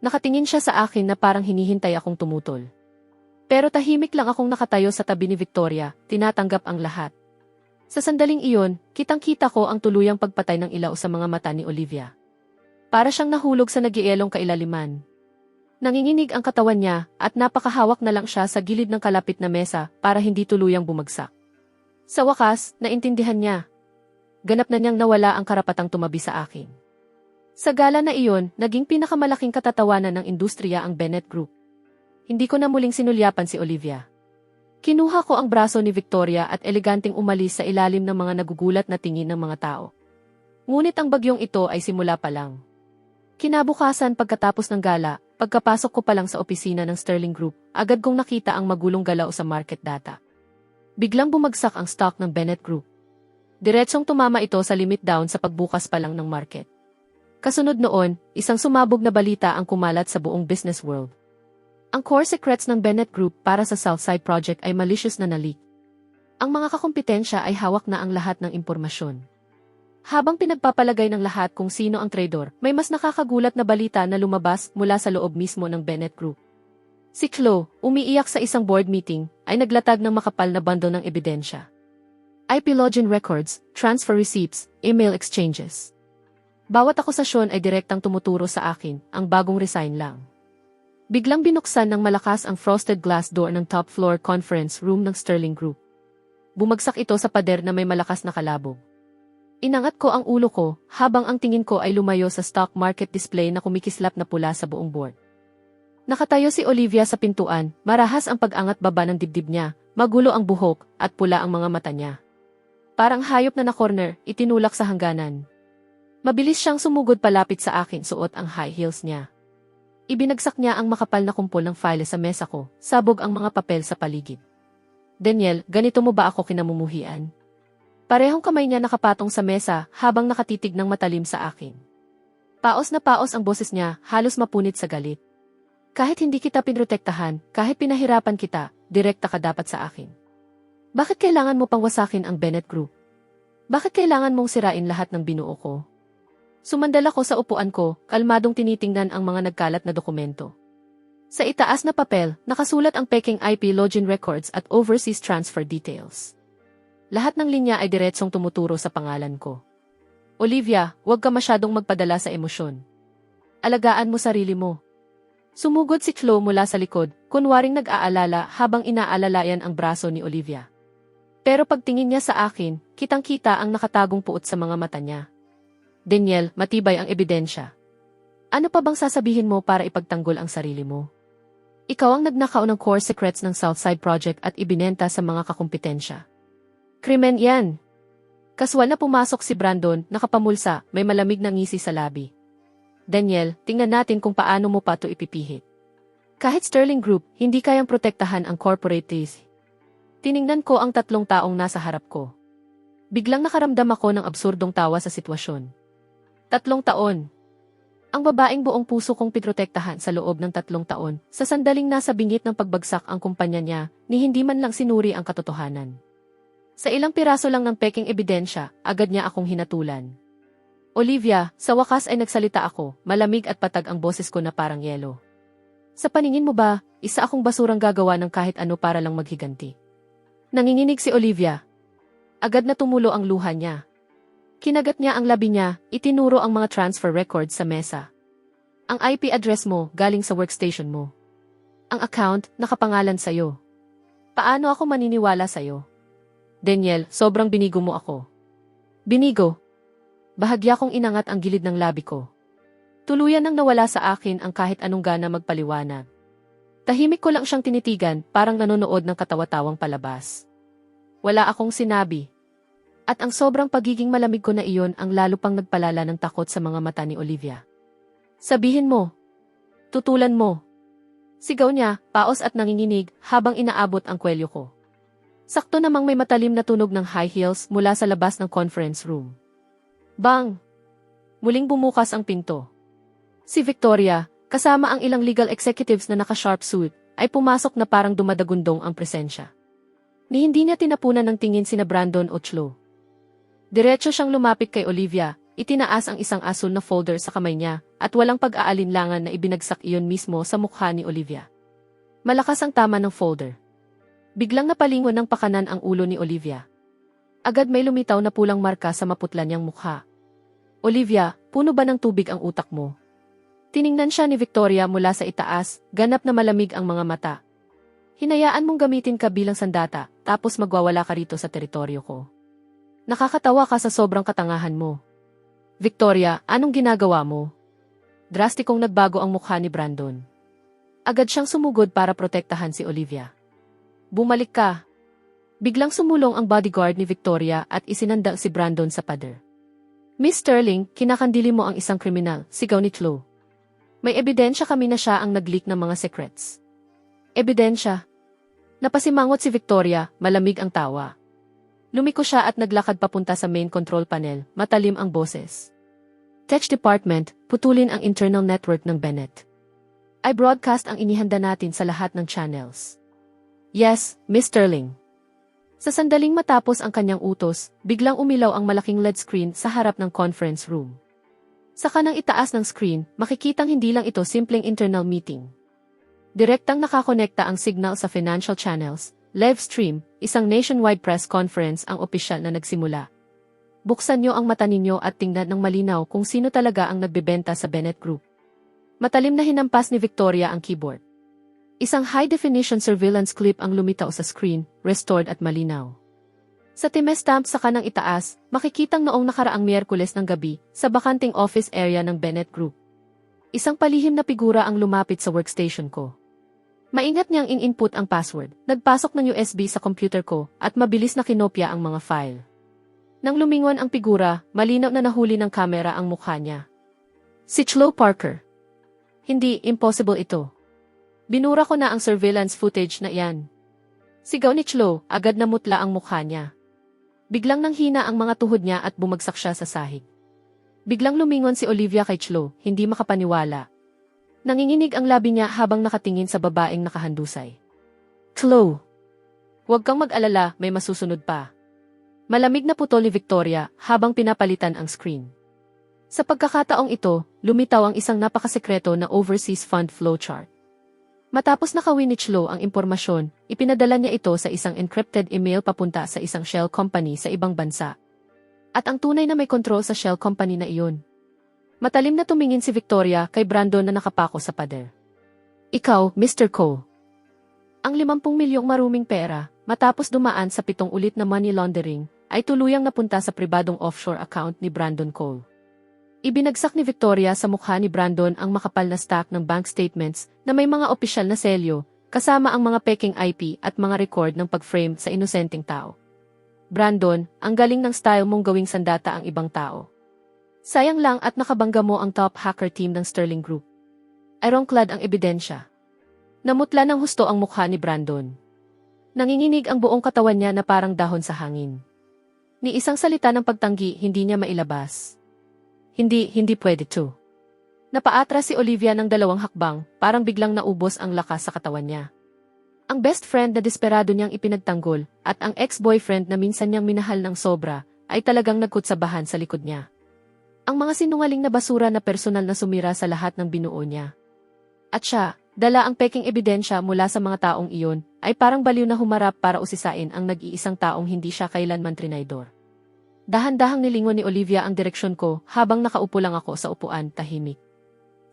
Nakatingin siya sa akin na parang hinihintay akong tumutol. Pero tahimik lang akong nakatayo sa tabi ni Victoria, tinatanggap ang lahat. Sa sandaling iyon, kitang-kita ko ang tuluyang pagpatay ng ilaw sa mga mata ni Olivia. Para siyang nahulog sa nagielong kailaliman. Nanginginig ang katawan niya at napakahawak na lang siya sa gilid ng kalapit na mesa para hindi tuluyang bumagsak. Sa wakas, naintindihan niya. Ganap na niyang nawala ang karapatang tumabi sa akin. Sa gala na iyon, naging pinakamalaking katatawanan ng industriya ang Bennett Group. Hindi ko na muling sinulyapan si Olivia. Kinuha ko ang braso ni Victoria at eleganteng umalis sa ilalim ng mga nagugulat na tingin ng mga tao. Ngunit ang bagyong ito ay simula pa lang. Kinabukasan pagkatapos ng gala, pagkapasok ko pa lang sa opisina ng Sterling Group, agad kong nakita ang magulong galaw sa market data. Biglang bumagsak ang stock ng Bennett Group. Diretsong tumama ito sa limit down sa pagbukas pa lang ng market. Kasunod noon, isang sumabog na balita ang kumalat sa buong business world. Ang core secrets ng Bennett Group para sa Southside Project ay malicious na na-leak. Ang mga kakumpetensya ay hawak na ang lahat ng impormasyon. Habang pinagpapalagay ng lahat kung sino ang traidor, may mas nakakagulat na balita na lumabas mula sa loob mismo ng Bennett Group. Si Chloe, umiiyak sa isang board meeting, ay naglatag ng makapal na bundle ng ebidensya. IP login records, transfer receipts, email exchanges. Bawat akusasyon ay direktang tumuturo sa akin, ang bagong resign lang. Biglang binuksan ng malakas ang frosted glass door ng top floor conference room ng Sterling Group. Bumagsak ito sa pader na may malakas na kalabog. Inangat ko ang ulo ko, habang ang tingin ko ay lumayo sa stock market display na kumikislap na pula sa buong board. Nakatayo si Olivia sa pintuan, marahas ang pag-angat baba ng dibdib niya, magulo ang buhok, at pula ang mga mata niya. Parang hayop na na-corner, itinulak sa hangganan. Mabilis siyang sumugod palapit sa akin, suot ang high heels niya. Ibinagsak niya ang makapal na kumpol ng file sa mesa ko, sabog ang mga papel sa paligid. Daniel, ganito mo ba ako kinamumuhian? Parehong kamay niya nakapatong sa mesa habang nakatitig ng matalim sa akin. Paos na paos ang boses niya, halos mapunit sa galit. Kahit hindi kita pinrotektahan, kahit pinahirapan kita, direkta ka dapat sa akin. Bakit kailangan mo pang wasakin ang Bennett Group? Bakit kailangan mong sirain lahat ng binuo ko? Sumandal ako sa upuan ko, kalmadong tinitingnan ang mga nagkalat na dokumento. Sa itaas na papel, nakasulat ang peking IP login records at overseas transfer details. Lahat ng linya ay diretsong tumuturo sa pangalan ko. Olivia, huwag ka masyadong magpadala sa emosyon. Alagaan mo sarili mo. Sumugod si Chloe mula sa likod, kunwaring nag-aalala habang inaalalayan ang braso ni Olivia. Pero pagtingin niya sa akin, kitang-kita ang nakatagong puot sa mga mata niya. Daniel, matibay ang ebidensya. Ano pa bang sasabihin mo para ipagtanggol ang sarili mo? Ikaw ang nagnakaw ng core secrets ng Southside Project at ibinenta sa mga kakumpetensya. Krimen yan. Kaswal na pumasok si Brandon, nakapamulsa, may malamig na ngisi sa labi. Daniel, tingnan natin kung paano mo pa ito ipipihit. Kahit Sterling Group, hindi kayang protektahan ang corporate risk. Tiningnan ko ang 3 taong nasa harap ko. Biglang nakaramdam ako ng absurdong tawa sa sitwasyon. 3 taon. Ang babaeng buong puso kong pitrotektahan sa loob ng 3 taon, sa sandaling nasa bingit ng pagbagsak ang kumpanya niya, ni hindi man lang sinuri ang katotohanan. Sa ilang piraso lang ng peking ebidensya, agad niya akong hinatulan. Olivia, sa wakas ay nagsalita ako, malamig at patag ang boses ko na parang yelo. Sa paningin mo ba, isa akong basurang gagawa ng kahit ano para lang maghiganti? Nanginginig si Olivia. Agad na tumulo ang luha niya. Kinagat niya ang labi niya, itinuro ang mga transfer records sa mesa. Ang IP address mo galing sa workstation mo. Ang account nakapangalan sa'yo. Paano ako maniniwala sa'yo? Daniel, sobrang binigo mo ako. Binigo? Bahagya kong inangat ang gilid ng labi ko. Tuluyan nang nawala sa akin ang kahit anong gana magpaliwanag. Tahimik ko lang siyang tinitigan, parang nanonood ng katawa-tawang palabas. Wala akong sinabi. At ang sobrang pagiging malamig ko na iyon ang lalo pang nagpalala ng takot sa mga mata ni Olivia. Sabihin mo. Tutulan mo. Sigaw niya, paos at nanginginig, habang inaabot ang kwelyo ko. Sakto namang may matalim na tunog ng high heels mula sa labas ng conference room. Bang! Muling bumukas ang pinto. Si Victoria, kasama ang ilang legal executives na naka-sharp suit, ay pumasok na parang dumadagundong ang presensya. Ni hindi niya tinapunan ng tingin sina Brandon o Chloe. Diretso siyang lumapit kay Olivia, itinaas ang isang asul na folder sa kamay niya, at walang pag-aalinlangan na ibinagsak iyon mismo sa mukha ni Olivia. Malakas ang tama ng folder. Biglang napalingon ng pakanan ang ulo ni Olivia. Agad may lumitaw na pulang marka sa maputla niyang mukha. Olivia, puno ba ng tubig ang utak mo? Tiningnan siya ni Victoria mula sa itaas, ganap na malamig ang mga mata. Hinayaan mong gamitin ka bilang sandata, tapos magwawala ka rito sa teritoryo ko. Nakakatawa ka sa sobrang katangahan mo. Victoria, anong ginagawa mo? Drastikong nagbago ang mukha ni Brandon. Agad siyang sumugod para protektahan si Olivia. Bumalik ka. Biglang sumulong ang bodyguard ni Victoria at isinanda si Brandon sa pader. Miss Sterling, kinakandili mo ang isang kriminal, sigaw ni Chloe. May ebidensya kami na siya ang nag-leak ng mga secrets. Ebidensya? Napasimangot si Victoria, malamig ang tawa. Lumiko siya at naglakad papunta sa main control panel, matalim ang boses. Tech Department, putulin ang internal network ng Bennett. I broadcast ang inihanda natin sa lahat ng channels. Yes, Miss Sterling. Sa sandaling matapos ang kanyang utos, biglang umilaw ang malaking LED screen sa harap ng conference room. Sa kanang itaas ng screen, makikitang hindi lang ito simpleng internal meeting. Direktang nakakonekta ang signal sa financial channels, live stream, isang nationwide press conference ang opisyal na nagsimula. Buksan niyo ang mata ninyo at tingnan ng malinaw kung sino talaga ang nagbebenta sa Bennett Group. Matalim na hinampas ni Victoria ang keyboard. Isang high-definition surveillance clip ang lumitaw sa screen, restored at malinaw. Sa timestamp sa kanang itaas, makikitang noong nakaraang Miyerkules ng gabi, sa bakanting office area ng Bennett Group. Isang palihim na figura ang lumapit sa workstation ko. Maingat niyang in-input ang password, nagpasok ng USB sa computer ko, at mabilis na kinopya ang mga file. Nang lumingon ang figura, malinaw na nahuli ng kamera ang mukha niya. Si Chloe Parker. Hindi, impossible ito. Binura ko na ang surveillance footage na iyan. Sigaw ni Chloe, agad namutla ang mukha niya. Biglang nanghina ang mga tuhod niya at bumagsak siya sa sahig. Biglang lumingon si Olivia kay Chloe, hindi makapaniwala. Nanginginig ang labi niya habang nakatingin sa babaeng nakahandusay. Chloe! Huwag kang mag-alala, may masusunod pa. Malamig na putol ni Victoria habang pinapalitan ang screen. Sa pagkakataong ito, lumitaw ang isang napakasekreto na overseas fund flow chart. Matapos nakawin ni Chloe ang impormasyon, ipinadala niya ito sa isang encrypted email papunta sa isang shell company sa ibang bansa. At ang tunay na may kontrol sa shell company na iyon. Matalim na tumingin si Victoria kay Brandon na nakapako sa pader. Ikaw, Mr. Cole. Ang 50 milyong maruming pera, matapos dumaan sa 7 ulit na money laundering, ay tuluyang napunta sa pribadong offshore account ni Brandon Cole. Ibinagsak ni Victoria sa mukha ni Brandon ang makapal na stack ng bank statements na may mga opisyal na selyo, kasama ang mga peking IP at mga record ng pag-frame sa inosenteng tao. Brandon, ang galing ng style mong gawing sandata ang ibang tao. Sayang lang at nakabangga mo ang top hacker team ng Sterling Group. Ironclad ang ebidensya. Namutla ng husto ang mukha ni Brandon. Nanginginig ang buong katawan niya na parang dahon sa hangin. Ni isang salita ng pagtanggi hindi niya mailabas. Hindi pwede to. Napaatras si Olivia ng 2 hakbang, parang biglang naubos ang lakas sa katawan niya. Ang best friend na desperado niyang ipinagtanggol, at ang ex-boyfriend na minsan niyang minahal ng sobra, ay talagang nagkutsabahan sa likod niya. Ang mga sinungaling na basura na personal na sumira sa lahat ng binuo niya. At siya, dala ang peking ebidensya mula sa mga taong iyon, ay parang baliw na humarap para usisain ang nag-iisang taong hindi siya kailanman trinaydor. Dahan-dahang nilingon ni Olivia ang direksyon ko habang nakaupo lang ako sa upuan, tahimik.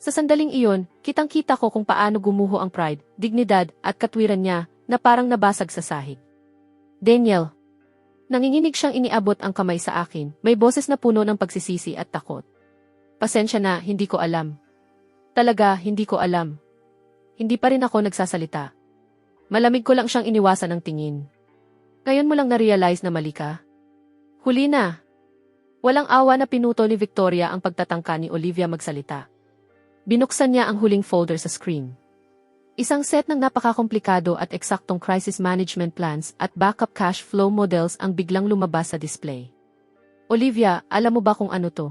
Sa sandaling iyon, kitang-kita ko kung paano gumuho ang pride, dignidad at katwiran niya na parang nabasag sa sahig. Daniel. Nanginginig siyang iniabot ang kamay sa akin, may boses na puno ng pagsisisi at takot. Pasensya na, hindi ko alam. Talaga, hindi ko alam. Hindi pa rin ako nagsasalita. Malamig ko lang siyang iniwasan ng tingin. Ngayon mo lang na-realize na mali ka? Huli na. Walang awa na pinuto ni Victoria ang pagtatangka ni Olivia magsalita. Binuksan niya ang huling folder sa screen. Isang set ng napakakomplikado at eksaktong crisis management plans at backup cash flow models ang biglang lumabas sa display. Olivia, alam mo ba kung ano to?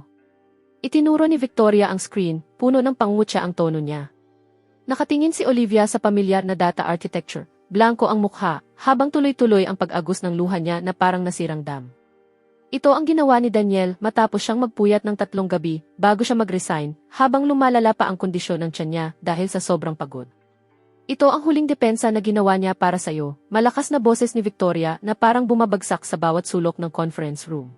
Itinuro ni Victoria ang screen, puno ng pangungutya ang tono niya. Nakatingin si Olivia sa pamilyar na data architecture, blanko ang mukha, habang tuloy-tuloy ang pag-agos ng luha niya na parang nasirang dam. Ito ang ginawa ni Daniel matapos siyang magpuyat ng 3 gabi bago siya mag-resign habang lumalala pa ang kondisyon ng tiyan niya dahil sa sobrang pagod. Ito ang huling depensa na ginawa niya para sa'yo, malakas na boses ni Victoria na parang bumabagsak sa bawat sulok ng conference room.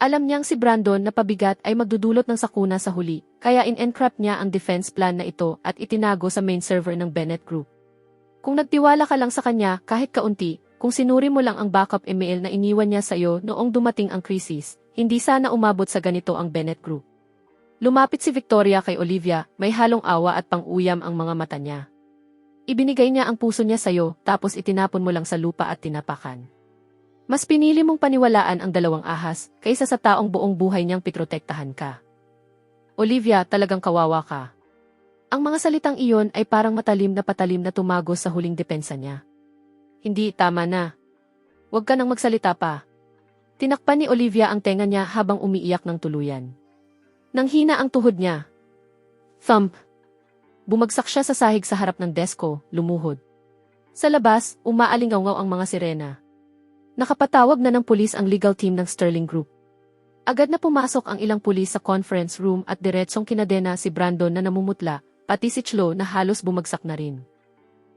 Alam niyang si Brandon na pabigat ay magdudulot ng sakuna sa huli, kaya in-encrypt niya ang defense plan na ito at itinago sa main server ng Bennett Group. Kung nagtiwala ka lang sa kanya kahit kaunti, kung sinuri mo lang ang backup email na iniwan niya sa iyo noong dumating ang krisis, hindi sana umabot sa ganito ang Bennett Group. Lumapit si Victoria kay Olivia, may halong awa at pang-uyam ang mga mata niya. Ibinigay niya ang puso niya sa iyo, tapos itinapon mo lang sa lupa at tinapakan. Mas pinili mong paniwalaan ang 2 ahas, kaysa sa taong buong buhay niyang pitrotektahan ka. Olivia, talagang kawawa ka. Ang mga salitang iyon ay parang matalim na tumagos sa huling depensa niya. Hindi, tama na. Huwag ka nang magsalita pa. Tinakpan ni Olivia ang tenga niya habang umiiyak ng tuluyan. Nanghina ang tuhod niya. Thump. Bumagsak siya sa sahig sa harap ng desk ko, lumuhod. Sa labas, umaalingaw ang mga sirena. Nakapatawag na ng pulis ang legal team ng Sterling Group. Agad na pumasok ang ilang pulis sa conference room at diretsong kinadena si Brandon na namumutla, pati si Chloe na halos bumagsak na rin.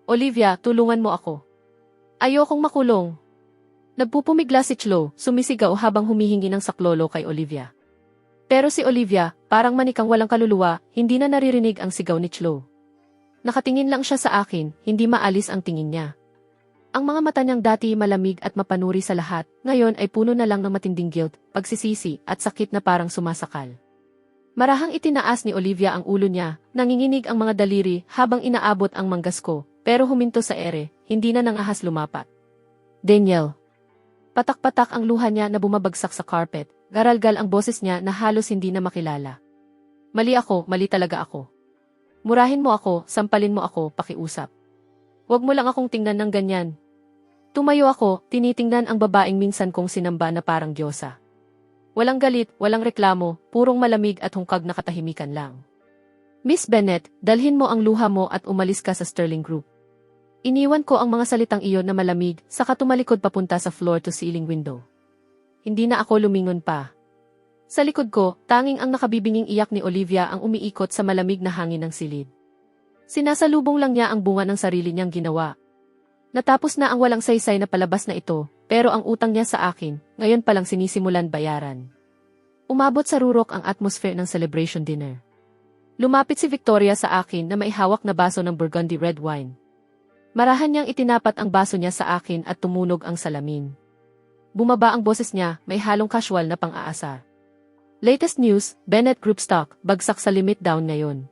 Olivia, tulungan mo ako. Ayokong makulong. Nagpupumigla si Chloe, sumisigaw habang humihingi ng saklolo kay Olivia. Pero si Olivia, parang manikang walang kaluluwa, hindi na naririnig ang sigaw ni Chloe. Nakatingin lang siya sa akin, hindi maalis ang tingin niya. Ang mga mata niyang dati malamig at mapanuri sa lahat, ngayon ay puno na lang ng matinding guilt, pagsisisi at sakit na parang sumasakal. Marahang itinaas ni Olivia ang ulo niya, nanginginig ang mga daliri habang inaabot ang manggas ko, pero huminto sa ere, hindi na nang ahas lumapat. Daniel. Patak-patak ang luha niya na bumabagsak sa carpet, garalgal ang boses niya na halos hindi na makilala. Mali ako, mali talaga ako. Murahin mo ako, sampalin mo ako, pakiusap. Huwag mo lang akong tingnan ng ganyan. Tumayo ako, tinitingnan ang babaeng minsan kong sinamba na parang diyosa. Walang galit, walang reklamo, purong malamig at hungkag na katahimikan lang. Miss Bennett, dalhin mo ang luha mo at umalis ka sa Sterling Group. Iniwan ko ang mga salitang iyon na malamig, saka tumalikod papunta sa floor-to-ceiling window. Hindi na ako lumingon pa. Sa likod ko, tanging ang nakabibinging iyak ni Olivia ang umiikot sa malamig na hangin ng silid. Sinasalubong lang niya ang bunga ng sarili niyang ginawa. Natapos na ang walang saysay na palabas na ito, pero ang utang niya sa akin, ngayon palang sinisimulan bayaran. Umabot sa rurok ang atmosphere ng celebration dinner. Lumapit si Victoria sa akin na may hawak na baso ng burgundy red wine. Marahan niyang itinapat ang baso niya sa akin at tumunog ang salamin. Bumaba ang boses niya, may halong casual na pang-aasar. Latest news, Bennett Group stock, bagsak sa limit down ngayon.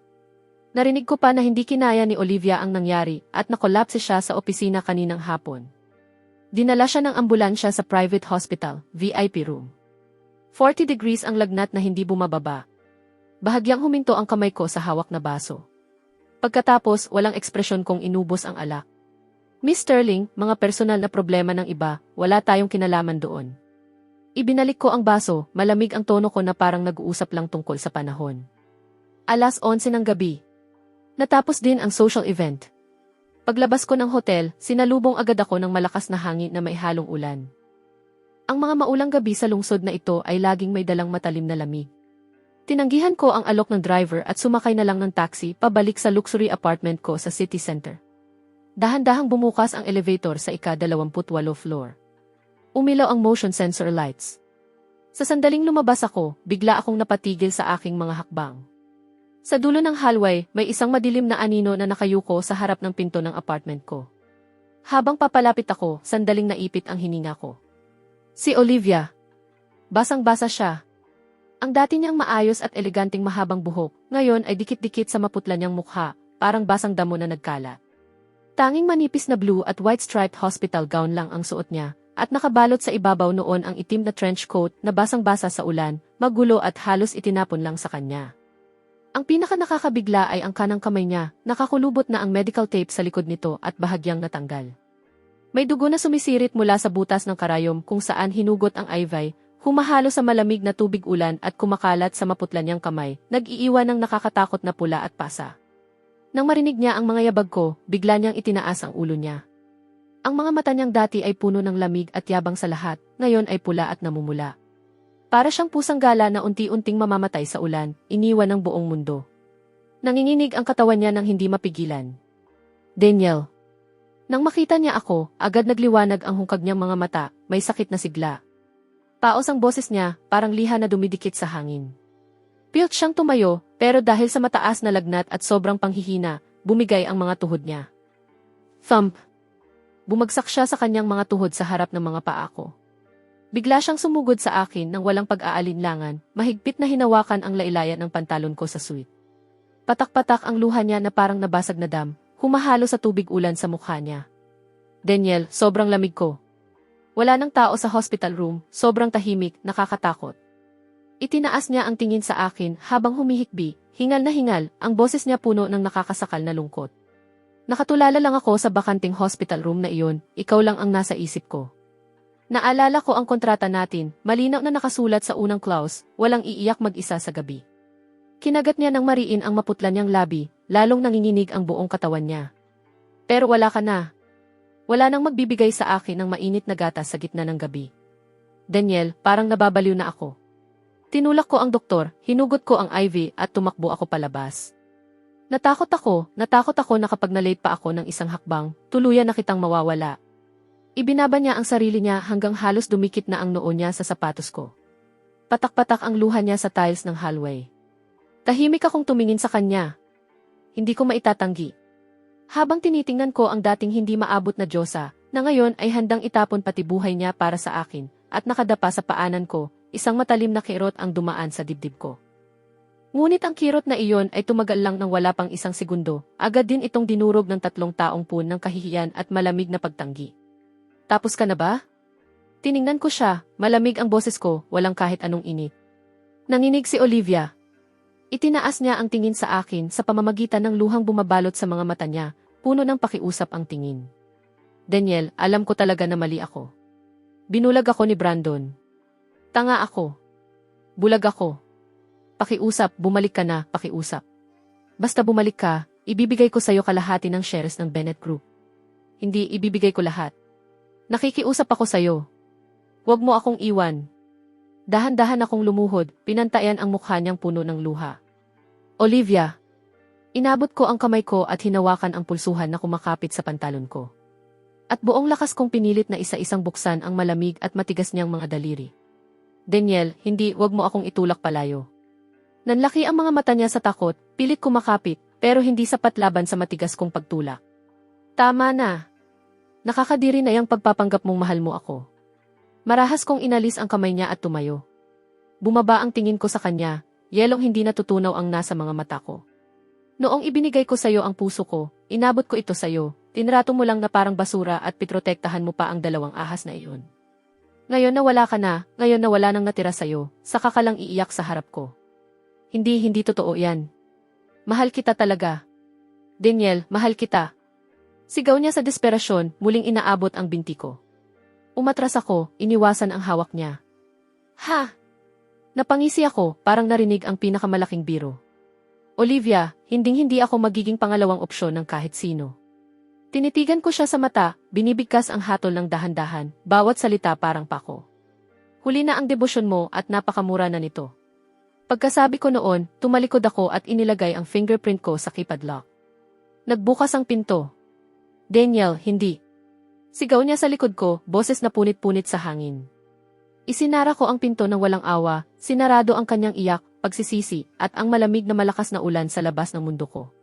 Narinig ko pa na hindi kinaya ni Olivia ang nangyari at nakolapse siya sa opisina kaninang hapon. Dinala siya ng ambulansya sa private hospital, VIP room. 40 degrees ang lagnat na hindi bumababa. Bahagyang huminto ang kamay ko sa hawak na baso. Pagkatapos, walang ekspresyon kong inubos ang alak. Miss Sterling, mga personal na problema ng iba, wala tayong kinalaman doon. Ibinalik ko ang baso, malamig ang tono ko na parang nag-uusap lang tungkol sa panahon. 11:00 ng gabi. Natapos din ang social event. Paglabas ko ng hotel, sinalubong agad ako ng malakas na hangin na may halong ulan. Ang mga maulang gabi sa lungsod na ito ay laging may dalang matalim na lamig. Tinanggihan ko ang alok ng driver at sumakay na lang ng taxi pabalik sa luxury apartment ko sa city center. Dahan-dahang bumukas ang elevator sa ika-28 floor. Umilaw ang motion sensor lights. Sa sandaling lumabas ako, bigla akong napatigil sa aking mga hakbang. Sa dulo ng hallway, may isang madilim na anino na nakayuko sa harap ng pinto ng apartment ko. Habang papalapit ako, sandaling naipit ang hininga ko. Si Olivia. Basang-basa siya. Ang dati niyang maayos at eleganting mahabang buhok, ngayon ay dikit-dikit sa maputla niyang mukha, parang basang damo na nagkalat. Tanging manipis na blue at white striped hospital gown lang ang suot niya, at nakabalot sa ibabaw noon ang itim na trench coat na basang-basa sa ulan, magulo at halos itinapon lang sa kanya. Ang pinaka-nakakabigla ay ang kanang kamay niya, nakakulubot na ang medical tape sa likod nito at bahagyang natanggal. May dugo na sumisirit mula sa butas ng karayom kung saan hinugot ang ivy, humahalo sa malamig na tubig ulan at kumakalat sa maputla niyang kamay, nag-iiwan ng nakakatakot na pula at pasa. Nang marinig niya ang mga yabag ko, bigla niyang itinaas ang ulo niya. Ang mga mata niyang dati ay puno ng lamig at yabang sa lahat, ngayon ay pula at namumula. Para siyang pusang gala na unti-unting mamamatay sa ulan, iniwan ng buong mundo. Nanginginig ang katawan niya nang hindi mapigilan. Daniel. Nang makita niya ako, agad nagliwanag ang hungkag niyang mga mata, may sakit na sigla. Paos ang boses niya, parang liha na dumidikit sa hangin. Pilt siyang tumayo, pero dahil sa mataas na lagnat at sobrang panghihina, bumigay ang mga tuhod niya. Thump. Bumagsak siya sa kanyang mga tuhod sa harap ng mga paa ko. Bigla siyang sumugod sa akin nang walang pag-aalinlangan, mahigpit na hinawakan ang lailayan ng pantalon ko sa suite. Patak-patak ang luha niya na parang nabasag na dam, humahalo sa tubig ulan sa mukha niya. Daniel, sobrang lamig ko. Wala nang tao sa hospital room, sobrang tahimik, nakakatakot. Itinaas niya ang tingin sa akin habang humihikbi, hingal na hingal, ang boses niya puno ng nakakasakal na lungkot. Nakatulala lang ako sa bakanting hospital room na iyon, ikaw lang ang nasa isip ko. Naalala ko ang kontrata natin, malinaw na nakasulat sa unang clause, walang iiyak mag-isa sa gabi. Kinagat niya ng mariin ang maputla niyang labi, lalong nanginginig ang buong katawan niya. Pero wala ka na. Wala nang magbibigay sa akin ng mainit na gatas sa gitna ng gabi. Daniel, parang nababaliw na ako. Tinulak ko ang doktor, hinugot ko ang IV at tumakbo ako palabas. Natakot ako na kapag na-late pa ako ng isang hakbang, tuluyan na kitang mawawala. Ibinaba niya ang sarili niya hanggang halos dumikit na ang noo niya sa sapatos ko. Patak-patak ang luha niya sa tiles ng hallway. Tahimik akong tumingin sa kanya. Hindi ko maitatanggi. Habang tinitingnan ko ang dating hindi maabot na diyosa, na ngayon ay handang itapon pati buhay niya para sa akin, at nakadapa sa paanan ko, isang matalim na kirot ang dumaan sa dibdib ko. Ngunit ang kirot na iyon ay tumagal lang ng wala pang isang segundo, agad din itong dinurog ng 3 taong pun ng kahihiyan at malamig na pagtanggi. Tapos ka na ba? Tiningnan ko siya, malamig ang boses ko, walang kahit anong init. Nanginig si Olivia. Itinaas niya ang tingin sa akin sa pamamagitan ng luhang bumabalot sa mga mata niya, puno ng pakiusap ang tingin. Daniel, alam ko talaga na mali ako. Binulag ako ni Brandon. Tanga ako. Bulag ako. Pakiusap, bumalik ka na, pakiusap. Basta bumalik ka, ibibigay ko sa'yo kalahati ng shares ng Bennett Group. Hindi, ibibigay ko lahat. Nakikiusap ako sa'yo. Huwag mo akong iwan. Dahan-dahan akong lumuhod, pinantayan ang mukha niyang puno ng luha. Olivia. Inabot ko ang kamay ko at hinawakan ang pulsuhan na kumakapit sa pantalon ko. At buong lakas kong pinilit na isa-isang buksan ang malamig at matigas niyang mga daliri. Daniel, hindi, huwag mo akong itulak palayo. Nanlaki ang mga mata niya sa takot, pilit kumakapit, pero hindi sapat laban sa matigas kong pagtulak. Tama na. Nakakadiri na yung pagpapanggap mong mahal mo ako. Marahas kong inalis ang kamay niya at tumayo. Bumaba ang tingin ko sa kanya, yelong hindi natutunaw ang nasa mga mata ko. Noong ibinigay ko sa'yo ang puso ko, inabot ko ito sa'yo, tinrato mo lang na parang basura at pitrotektahan mo pa ang dalawang ahas na iyon. Ngayon na wala ka na, ngayon na wala nang natira sa'yo, saka ka lang iiyak sa harap ko. Hindi totoo yan. Mahal kita talaga. Daniel, mahal kita. Sigaw niya sa desperasyon, muling inaabot ang binti ko. Umatras ako, iniwasan ang hawak niya. Ha! Napangisi ako, parang narinig ang pinakamalaking biro. Olivia, hinding-hindi ako magiging pangalawang opsyon ng kahit sino. Tinitigan ko siya sa mata, binibigkas ang hatol ng dahan-dahan, bawat salita parang pako. Huli na ang debosyon mo at napakamura na nito. Pagkasabi ko noon, tumalikod ako at inilagay ang fingerprint ko sa keypad lock. Nagbukas ang pinto. Daniel, hindi. Sigaw niya sa likod ko, boses na punit-punit sa hangin. Isinara ko ang pinto ng walang awa, sinarado ang kanyang iyak, pagsisisi, at ang malamig na malakas na ulan sa labas ng mundo ko.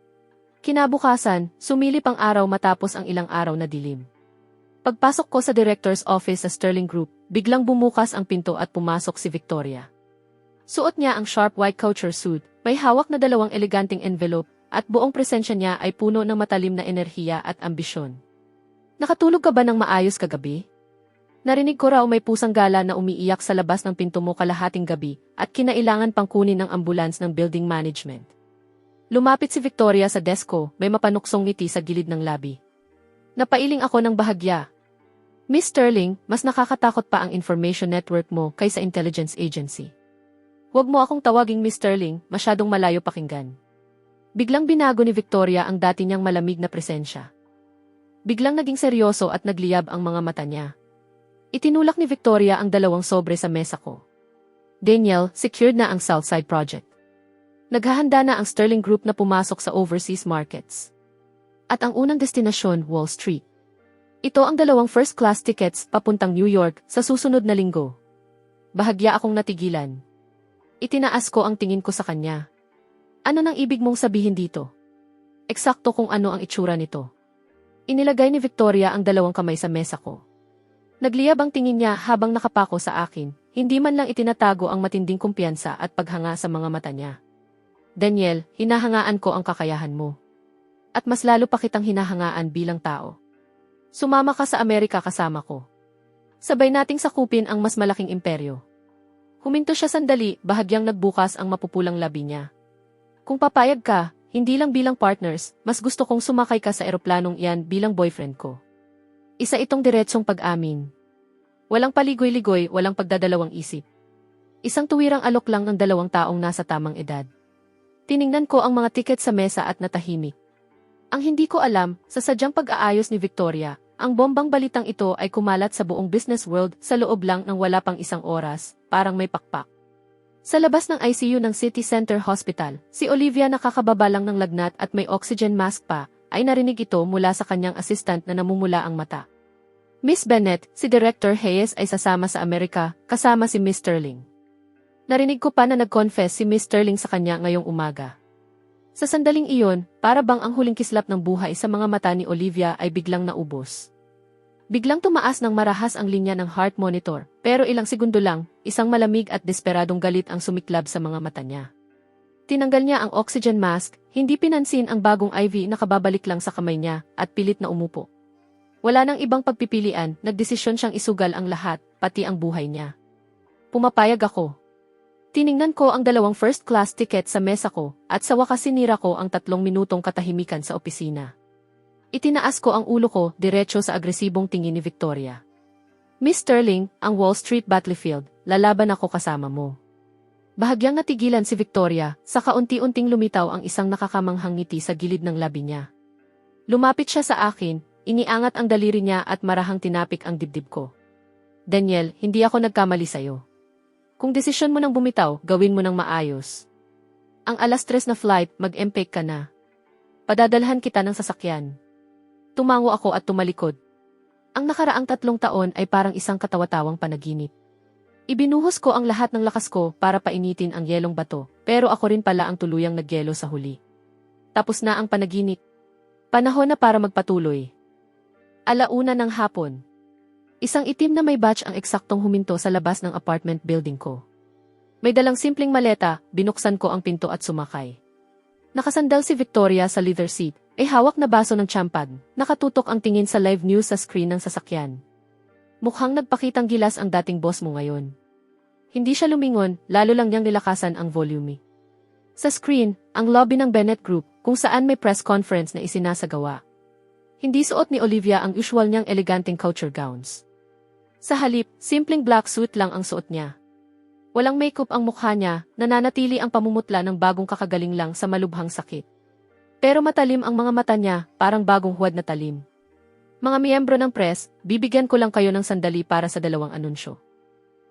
Kinabukasan, sumilip ang araw matapos ang ilang araw na dilim. Pagpasok ko sa director's office sa Sterling Group, biglang bumukas ang pinto at pumasok si Victoria. Suot niya ang sharp white couture suit, may hawak na dalawang eleganteng envelope, at buong presensya niya ay puno ng matalim na enerhiya at ambisyon. Nakatulog ka ba ng maayos kagabi? Narinig ko raw may pusang gala na umiiyak sa labas ng pinto mo kalahating gabi at kinailangan pang kunin ng ambulance ng building management. Lumapit si Victoria sa desk ko, may mapanuksong ngiti sa gilid ng labi. Napailing ako ng bahagya. Miss Sterling, mas nakakatakot pa ang information network mo kaysa intelligence agency. Huwag mo akong tawaging Miss Sterling, masyadong malayo pakinggan. Biglang binago ni Victoria ang dati niyang malamig na presensya. Biglang naging seryoso at nagliyab ang mga mata niya. Itinulak ni Victoria ang dalawang sobre sa mesa ko. Daniel, secured na ang Southside Project. Naghahanda na ang Sterling Group na pumasok sa overseas markets. At ang unang destinasyon, Wall Street. Ito ang dalawang first-class tickets papuntang New York sa susunod na linggo. Bahagya akong natigilan. Itinaas ko ang tingin ko sa kanya. Ano nang ibig mong sabihin dito? Eksakto kung ano ang itsura nito. Inilagay ni Victoria ang dalawang kamay sa mesa ko. Nagliyab ang tingin niya habang nakapako sa akin, hindi man lang itinatago ang matinding kumpiyansa at paghanga sa mga mata niya. Daniel, hinahangaan ko ang kakayahan mo. At mas lalo pa kitang hinahangaan bilang tao. Sumama ka sa Amerika kasama ko. Sabay nating sakupin ang mas malaking imperyo. Huminto siya sandali, bahagyang nagbukas ang mapupulang labi niya. Kung papayag ka, hindi lang bilang partners, mas gusto kong sumakay ka sa eroplanong iyan bilang boyfriend ko. Isa itong diretsong pag-amin. Walang paligoy-ligoy, walang pagdadalawang isip. Isang tuwirang alok lang ng dalawang taong nasa tamang edad. Tiningnan ko ang mga tiket sa mesa at natahimik. Ang hindi ko alam, sa sadyang pag-aayos ni Victoria, ang bombang balitang ito ay kumalat sa buong business world sa loob lang ng wala pang isang oras, parang may pakpak. Sa labas ng ICU ng City Center Hospital, si Olivia nakakababa lang ng lagnat at may oxygen mask pa, ay narinig ito mula sa kanyang assistant na namumula ang mata. Miss Bennett, si Director Hayes ay sasama sa Amerika, kasama si Miss Sterling. Narinig ko pa na nag-confess si Miss Sterling sa kanya ngayong umaga. Sa sandaling iyon, para bang ang huling kislap ng buhay sa mga mata ni Olivia ay biglang naubos. Biglang tumaas ng marahas ang linya ng heart monitor, pero ilang segundo lang, isang malamig at desperadong galit ang sumiklab sa mga mata niya. Tinanggal niya ang oxygen mask, hindi pinansin ang bagong IV na kababalik lang sa kamay niya, at pilit na umupo. Wala nang ibang pagpipilian, nagdesisyon siyang isugal ang lahat, pati ang buhay niya. Pumapayag ako. Tiningnan ko ang 2 first-class ticket sa mesa ko, at sa wakas sinira ko ang 3 minutong katahimikan sa opisina. Itinaas ko ang ulo ko, diretso sa agresibong tingin ni Victoria. Miss Sterling, ang Wall Street battlefield, lalaban ako kasama mo. Bahagyang natigilan si Victoria, sa kaunti-unting lumitaw ang isang nakakamanghang ngiti sa gilid ng labi niya. Lumapit siya sa akin, iniangat ang daliri niya at marahang tinapik ang dibdib ko. Daniel, hindi ako nagkamali sa'yo. Kung desisyon mo nang bumitaw, gawin mo nang maayos. Ang 3:00 na flight, mag-empake ka na. Padadalhan kita ng sasakyan. Tumango ako at tumalikod. Ang nakaraang 3 taon ay parang isang katawa-tawang panaginip. Ibinuhos ko ang lahat ng lakas ko para painitin ang yelong bato, pero ako rin pala ang tuluyang nagyelo sa huli. Tapos na ang panaginip. Panahon na para magpatuloy. 1:00 ng hapon. Isang itim na may batch ang eksaktong huminto sa labas ng apartment building ko. May dalang simpleng maleta, binuksan ko ang pinto at sumakay. Nakasandal si Victoria sa leather seat, ay hawak na baso ng champagne, nakatutok ang tingin sa live news sa screen ng sasakyan. Mukhang nagpakitang gilas ang dating boss mo ngayon. Hindi siya lumingon, lalo lang niyang nilakasan ang volume. Sa screen, ang lobby ng Bennett Group, kung saan may press conference na isinasagawa. Hindi suot ni Olivia ang usual niyang eleganteng couture gowns. Sa halip, simpleng black suit lang ang suot niya. Walang makeup ang mukha niya, nananatili ang pamumutla ng bagong kakagaling lang sa malubhang sakit. Pero matalim ang mga mata niya, parang bagong huwad na talim. Mga miyembro ng press, bibigyan ko lang kayo ng sandali para sa 2 anunsyo.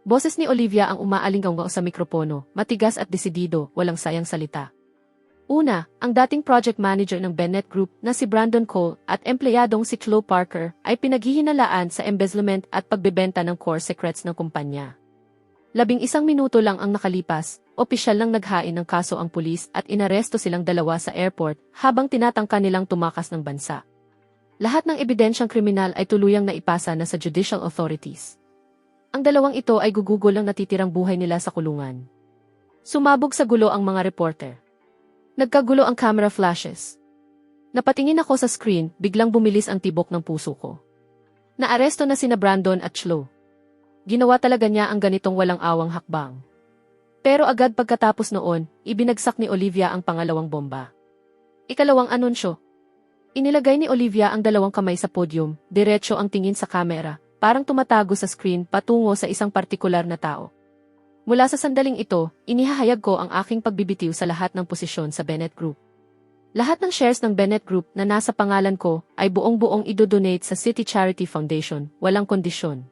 Boses ni Olivia ang umaalingaw sa mikropono, matigas at desidido, walang sayang salita. Una, ang dating project manager ng Bennett Group na si Brandon Cole at empleyadong si Chloe Parker ay pinaghihinalaan sa embezzlement at pagbebenta ng core secrets ng kumpanya. 11 minuto lang ang nakalipas, opisyal nang naghain ng kaso ang pulis at inaresto silang 2 sa airport habang tinatangka nilang tumakas ng bansa. Lahat ng ebidensyang kriminal ay tuluyang naipasa na sa judicial authorities. Ang 2 ito ay gugugol ang natitirang buhay nila sa kulungan. Sumabog sa gulo ang mga reporter. Nagkagulo ang camera flashes. Napatingin ako sa screen, biglang bumilis ang tibok ng puso ko. Naaresto na sina Brandon at Chloe. Ginawa talaga niya ang ganitong walang awang hakbang. Pero agad pagkatapos noon, ibinagsak ni Olivia ang pangalawang bomba. 2 anunsyo. Inilagay ni Olivia ang 2 kamay sa podium, diretso ang tingin sa kamera, parang tumatago sa screen patungo sa isang partikular na tao. Mula sa sandaling ito, inihahayag ko ang aking pagbibitiw sa lahat ng posisyon sa Bennett Group. Lahat ng shares ng Bennett Group na nasa pangalan ko ay buong-buong idodonate sa City Charity Foundation, walang kondisyon.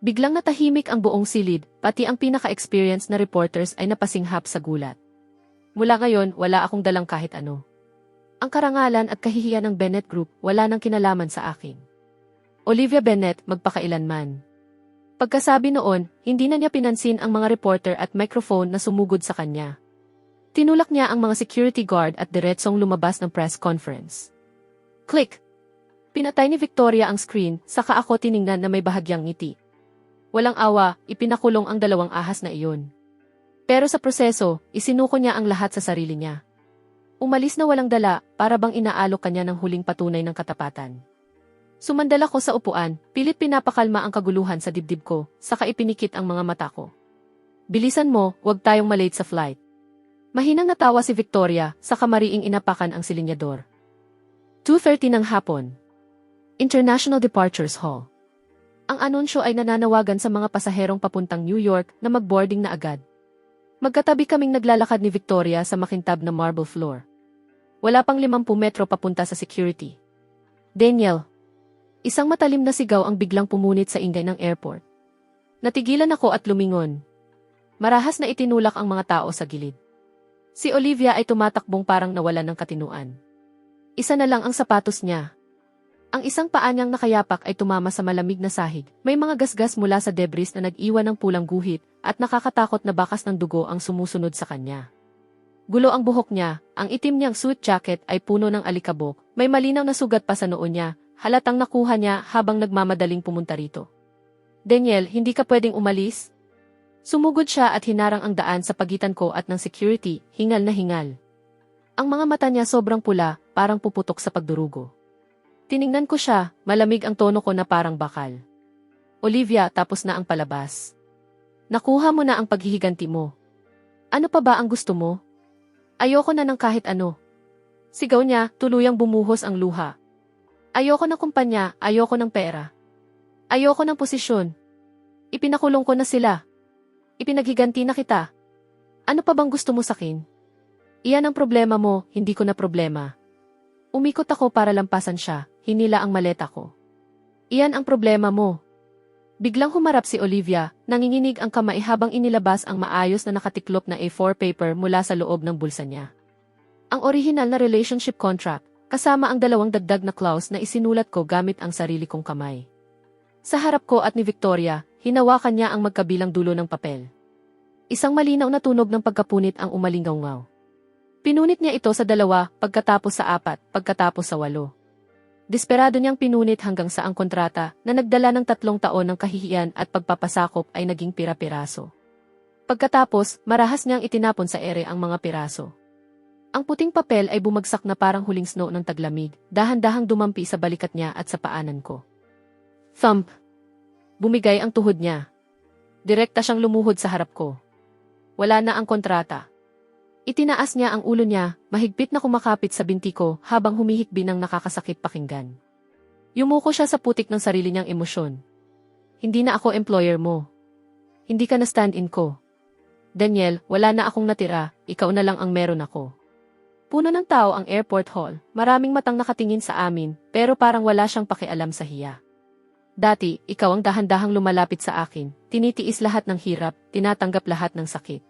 Biglang natahimik ang buong silid, pati ang pinaka-experienced na reporters ay napasinghap sa gulat. Mula ngayon, wala akong dalang kahit ano. Ang karangalan at kahihiyan ng Bennett Group wala nang kinalaman sa akin. Olivia Bennett, magpakailanman. Pagkasabi noon, hindi na niya pinansin ang mga reporter at microphone na sumugod sa kanya. Tinulak niya ang mga security guard at diretsong lumabas ng press conference. Click! Pinatay ni Victoria ang screen, saka ako tiningnan na may bahagyang ngiti. Walang awa, ipinakulong ang 2 ahas na iyon. Pero sa proseso, isinuko niya ang lahat sa sarili niya. Umalis na walang dala, para bang inaalok kanya ng huling patunay ng katapatan. Sumandal ako sa upuan, pilit pinapakalma ang kaguluhan sa dibdib ko, saka ipinikit ang mga mata ko. Bilisan mo, huwag tayong malate sa flight. Mahinang natawa si Victoria, saka mariing inapakan ang silinyador. 2:30 ng hapon. International Departures Hall. Ang anunsyo ay nananawagan sa mga pasaherong papuntang New York na mag-boarding na agad. Magkatabi kaming naglalakad ni Victoria sa makintab na marble floor. Wala pang 50 metro papunta sa security. Daniel. Isang matalim na sigaw ang biglang pumunit sa ingay ng airport. Natigilan ako at lumingon. Marahas na itinulak ang mga tao sa gilid. Si Olivia ay tumatakbong parang nawalan ng katinuan. Isa na lang ang sapatos niya. Ang isang paa niyang nakayapak ay tumama sa malamig na sahig. May mga gasgas mula sa debris na nag-iwan ng pulang guhit at nakakatakot na bakas ng dugo ang sumusunod sa kanya. Gulo ang buhok niya, ang itim niyang suit jacket ay puno ng alikabok, may malinaw na sugat pa sa noo niya, halatang nakuha niya habang nagmamadaling pumunta rito. Daniel, hindi ka pwedeng umalis? Sumugod siya at hinarang ang daan sa pagitan ko at ng security, hingal na hingal. Ang mga mata niya sobrang pula, parang puputok sa pagdurugo. Tiningnan ko siya, malamig ang tono ko na parang bakal. Olivia, tapos na ang palabas. Nakuha mo na ang paghihiganti mo. Ano pa ba ang gusto mo? Ayoko na ng kahit ano. Sigaw niya, tuluyang bumuhos ang luha. Ayoko ng kumpanya, ayoko ng pera. Ayoko ng posisyon. Ipinakulong ko na sila. Ipinaghiganti na kita. Ano pa bang gusto mo sakin? Iyan ang problema mo, hindi ko na problema. Umikot ako para lampasan siya, hinila ang maleta ko. Iyan ang problema mo. Biglang humarap si Olivia, nanginginig ang kamay habang inilabas ang maayos na nakatiklop na A4 paper mula sa loob ng bulsa niya. Ang orihinal na relationship contract, kasama ang 2 dagdag na clause na isinulat ko gamit ang sarili kong kamay. Sa harap ko at ni Victoria, hinawakan niya ang magkabilang dulo ng papel. Isang malinaw na tunog ng pagkapunit ang umalingaw-ngaw. Pinunit niya ito sa 2, pagkatapos sa 4, pagkatapos sa 8. Desperado niyang pinunit hanggang sa ang kontrata na nagdala ng 3 taon ng kahihiyan at pagpapasakop ay naging pira-piraso. Pagkatapos, marahas niyang itinapon sa ere ang mga piraso. Ang puting papel ay bumagsak na parang huling snow ng taglamig, dahan-dahang dumampi sa balikat niya at sa paanan ko. Thump! Bumigay ang tuhod niya. Direkta siyang lumuhod sa harap ko. Wala na ang kontrata. Itinaas niya ang ulo niya, mahigpit na kumakapit sa binti ko habang humihikbi ng nakakasakit pakinggan. Yumuko siya sa putik ng sarili niyang emosyon. Hindi na ako employer mo. Hindi ka na stand-in ko. Daniel, wala na akong natira, ikaw na lang ang meron ako. Puno ng tao ang airport hall, maraming matang nakatingin sa amin, pero parang wala siyang pakialam sa hiya. Dati, ikaw ang dahan-dahang lumalapit sa akin, tinitiis lahat ng hirap, tinatanggap lahat ng sakit.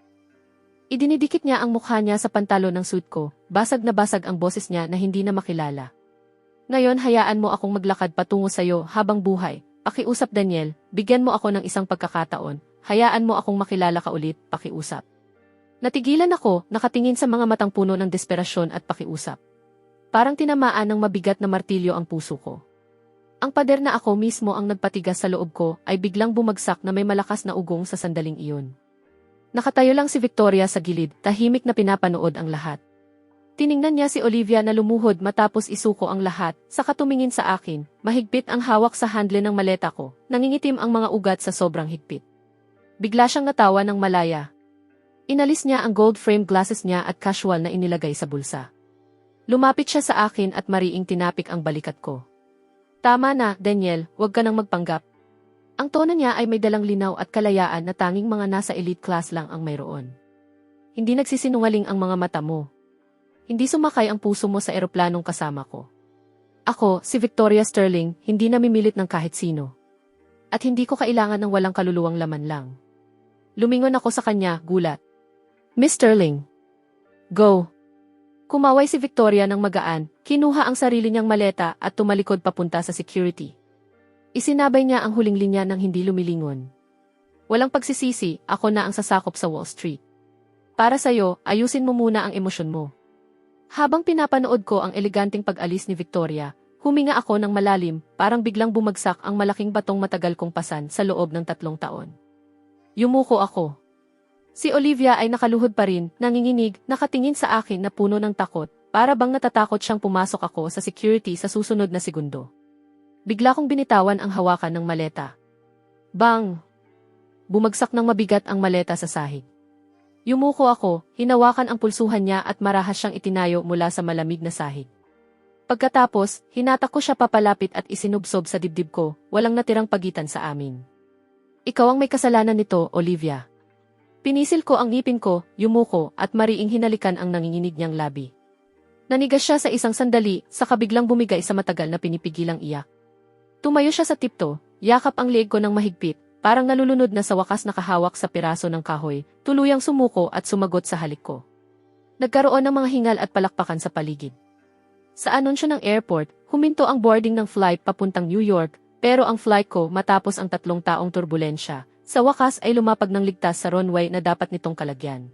Idinidikit niya ang mukha niya sa pantalon ng suit ko, basag na basag ang boses niya na hindi na makilala. Ngayon hayaan mo akong maglakad patungo sa'yo habang buhay, pakiusap Daniel, bigyan mo ako ng isang pagkakataon, hayaan mo akong makilala ka ulit, pakiusap. Natigilan ako, nakatingin sa mga matang puno ng desperasyon at pakiusap. Parang tinamaan ng mabigat na martilyo ang puso ko. Ang pader na ako mismo ang nagpatigas sa loob ko ay biglang bumagsak na may malakas na ugong sa sandaling iyon. Nakatayo lang si Victoria sa gilid, tahimik na pinapanood ang lahat. Tiningnan niya si Olivia na lumuhod matapos isuko ang lahat, saka tumingin sa akin, mahigpit ang hawak sa handle ng maleta ko, nangingitim ang mga ugat sa sobrang higpit. Bigla siyang natawa ng malaya. Inalis niya ang gold-framed glasses niya at casual na inilagay sa bulsa. Lumapit siya sa akin at mariing tinapik ang balikat ko. Tama na, Daniel, huwag ka nang magpanggap. Ang tono niya ay may dalang linaw at kalayaan na tanging mga nasa elite class lang ang mayroon. Hindi nagsisinungaling ang mga mata mo. Hindi sumakay ang puso mo sa eroplanong kasama ko. Ako, si Victoria Sterling, hindi namimilit ng kahit sino. At hindi ko kailangan ng walang kaluluwang laman lang. Lumingon ako sa kanya, gulat. Miss Sterling. Go. Kumaway si Victoria ng magaan, kinuha ang sarili niyang maleta at tumalikod papunta sa security. Isinabay niya ang huling linya ng hindi lumilingon. Walang pagsisisi, ako na ang sasakop sa Wall Street. Para sa'yo, ayusin mo muna ang emosyon mo. Habang pinapanood ko ang eleganteng pag-alis ni Victoria, huminga ako ng malalim, parang biglang bumagsak ang malaking batong matagal kong pasan sa loob ng 3 taon. Yumuko ako. Si Olivia ay nakaluhod pa rin, nanginginig, nakatingin sa akin na puno ng takot, para bang natatakot siyang pumasok ako sa security sa susunod na segundo. Bigla kong binitawan ang hawakan ng maleta. Bang! Bumagsak ng mabigat ang maleta sa sahig. Yumuko ako, hinawakan ang pulsuhan niya at marahas siyang itinayo mula sa malamig na sahig. Pagkatapos, hinatak ko siya papalapit at isinubsob sa dibdib ko, walang natirang pagitan sa amin. Ikaw ang may kasalanan nito, Olivia. Pinisil ko ang ngipin ko, yumuko, at mariing hinalikan ang nanginginig niyang labi. Nanigas siya sa isang sandali, saka biglang bumigay sa matagal na pinipigilang iyak. Tumayo siya sa tipto, yakap ang leeg ko ng mahigpit, parang nalulunod na sa wakas nakahawak sa piraso ng kahoy, tuluyang sumuko at sumagot sa halik ko. Nagkaroon ng mga hingal at palakpakan sa paligid. Sa anunsyo ng airport, huminto ang boarding ng flight papuntang New York, pero ang flight ko matapos ang 3 taong turbulensya, sa wakas ay lumapag ng ligtas sa runway na dapat nitong kalagyan.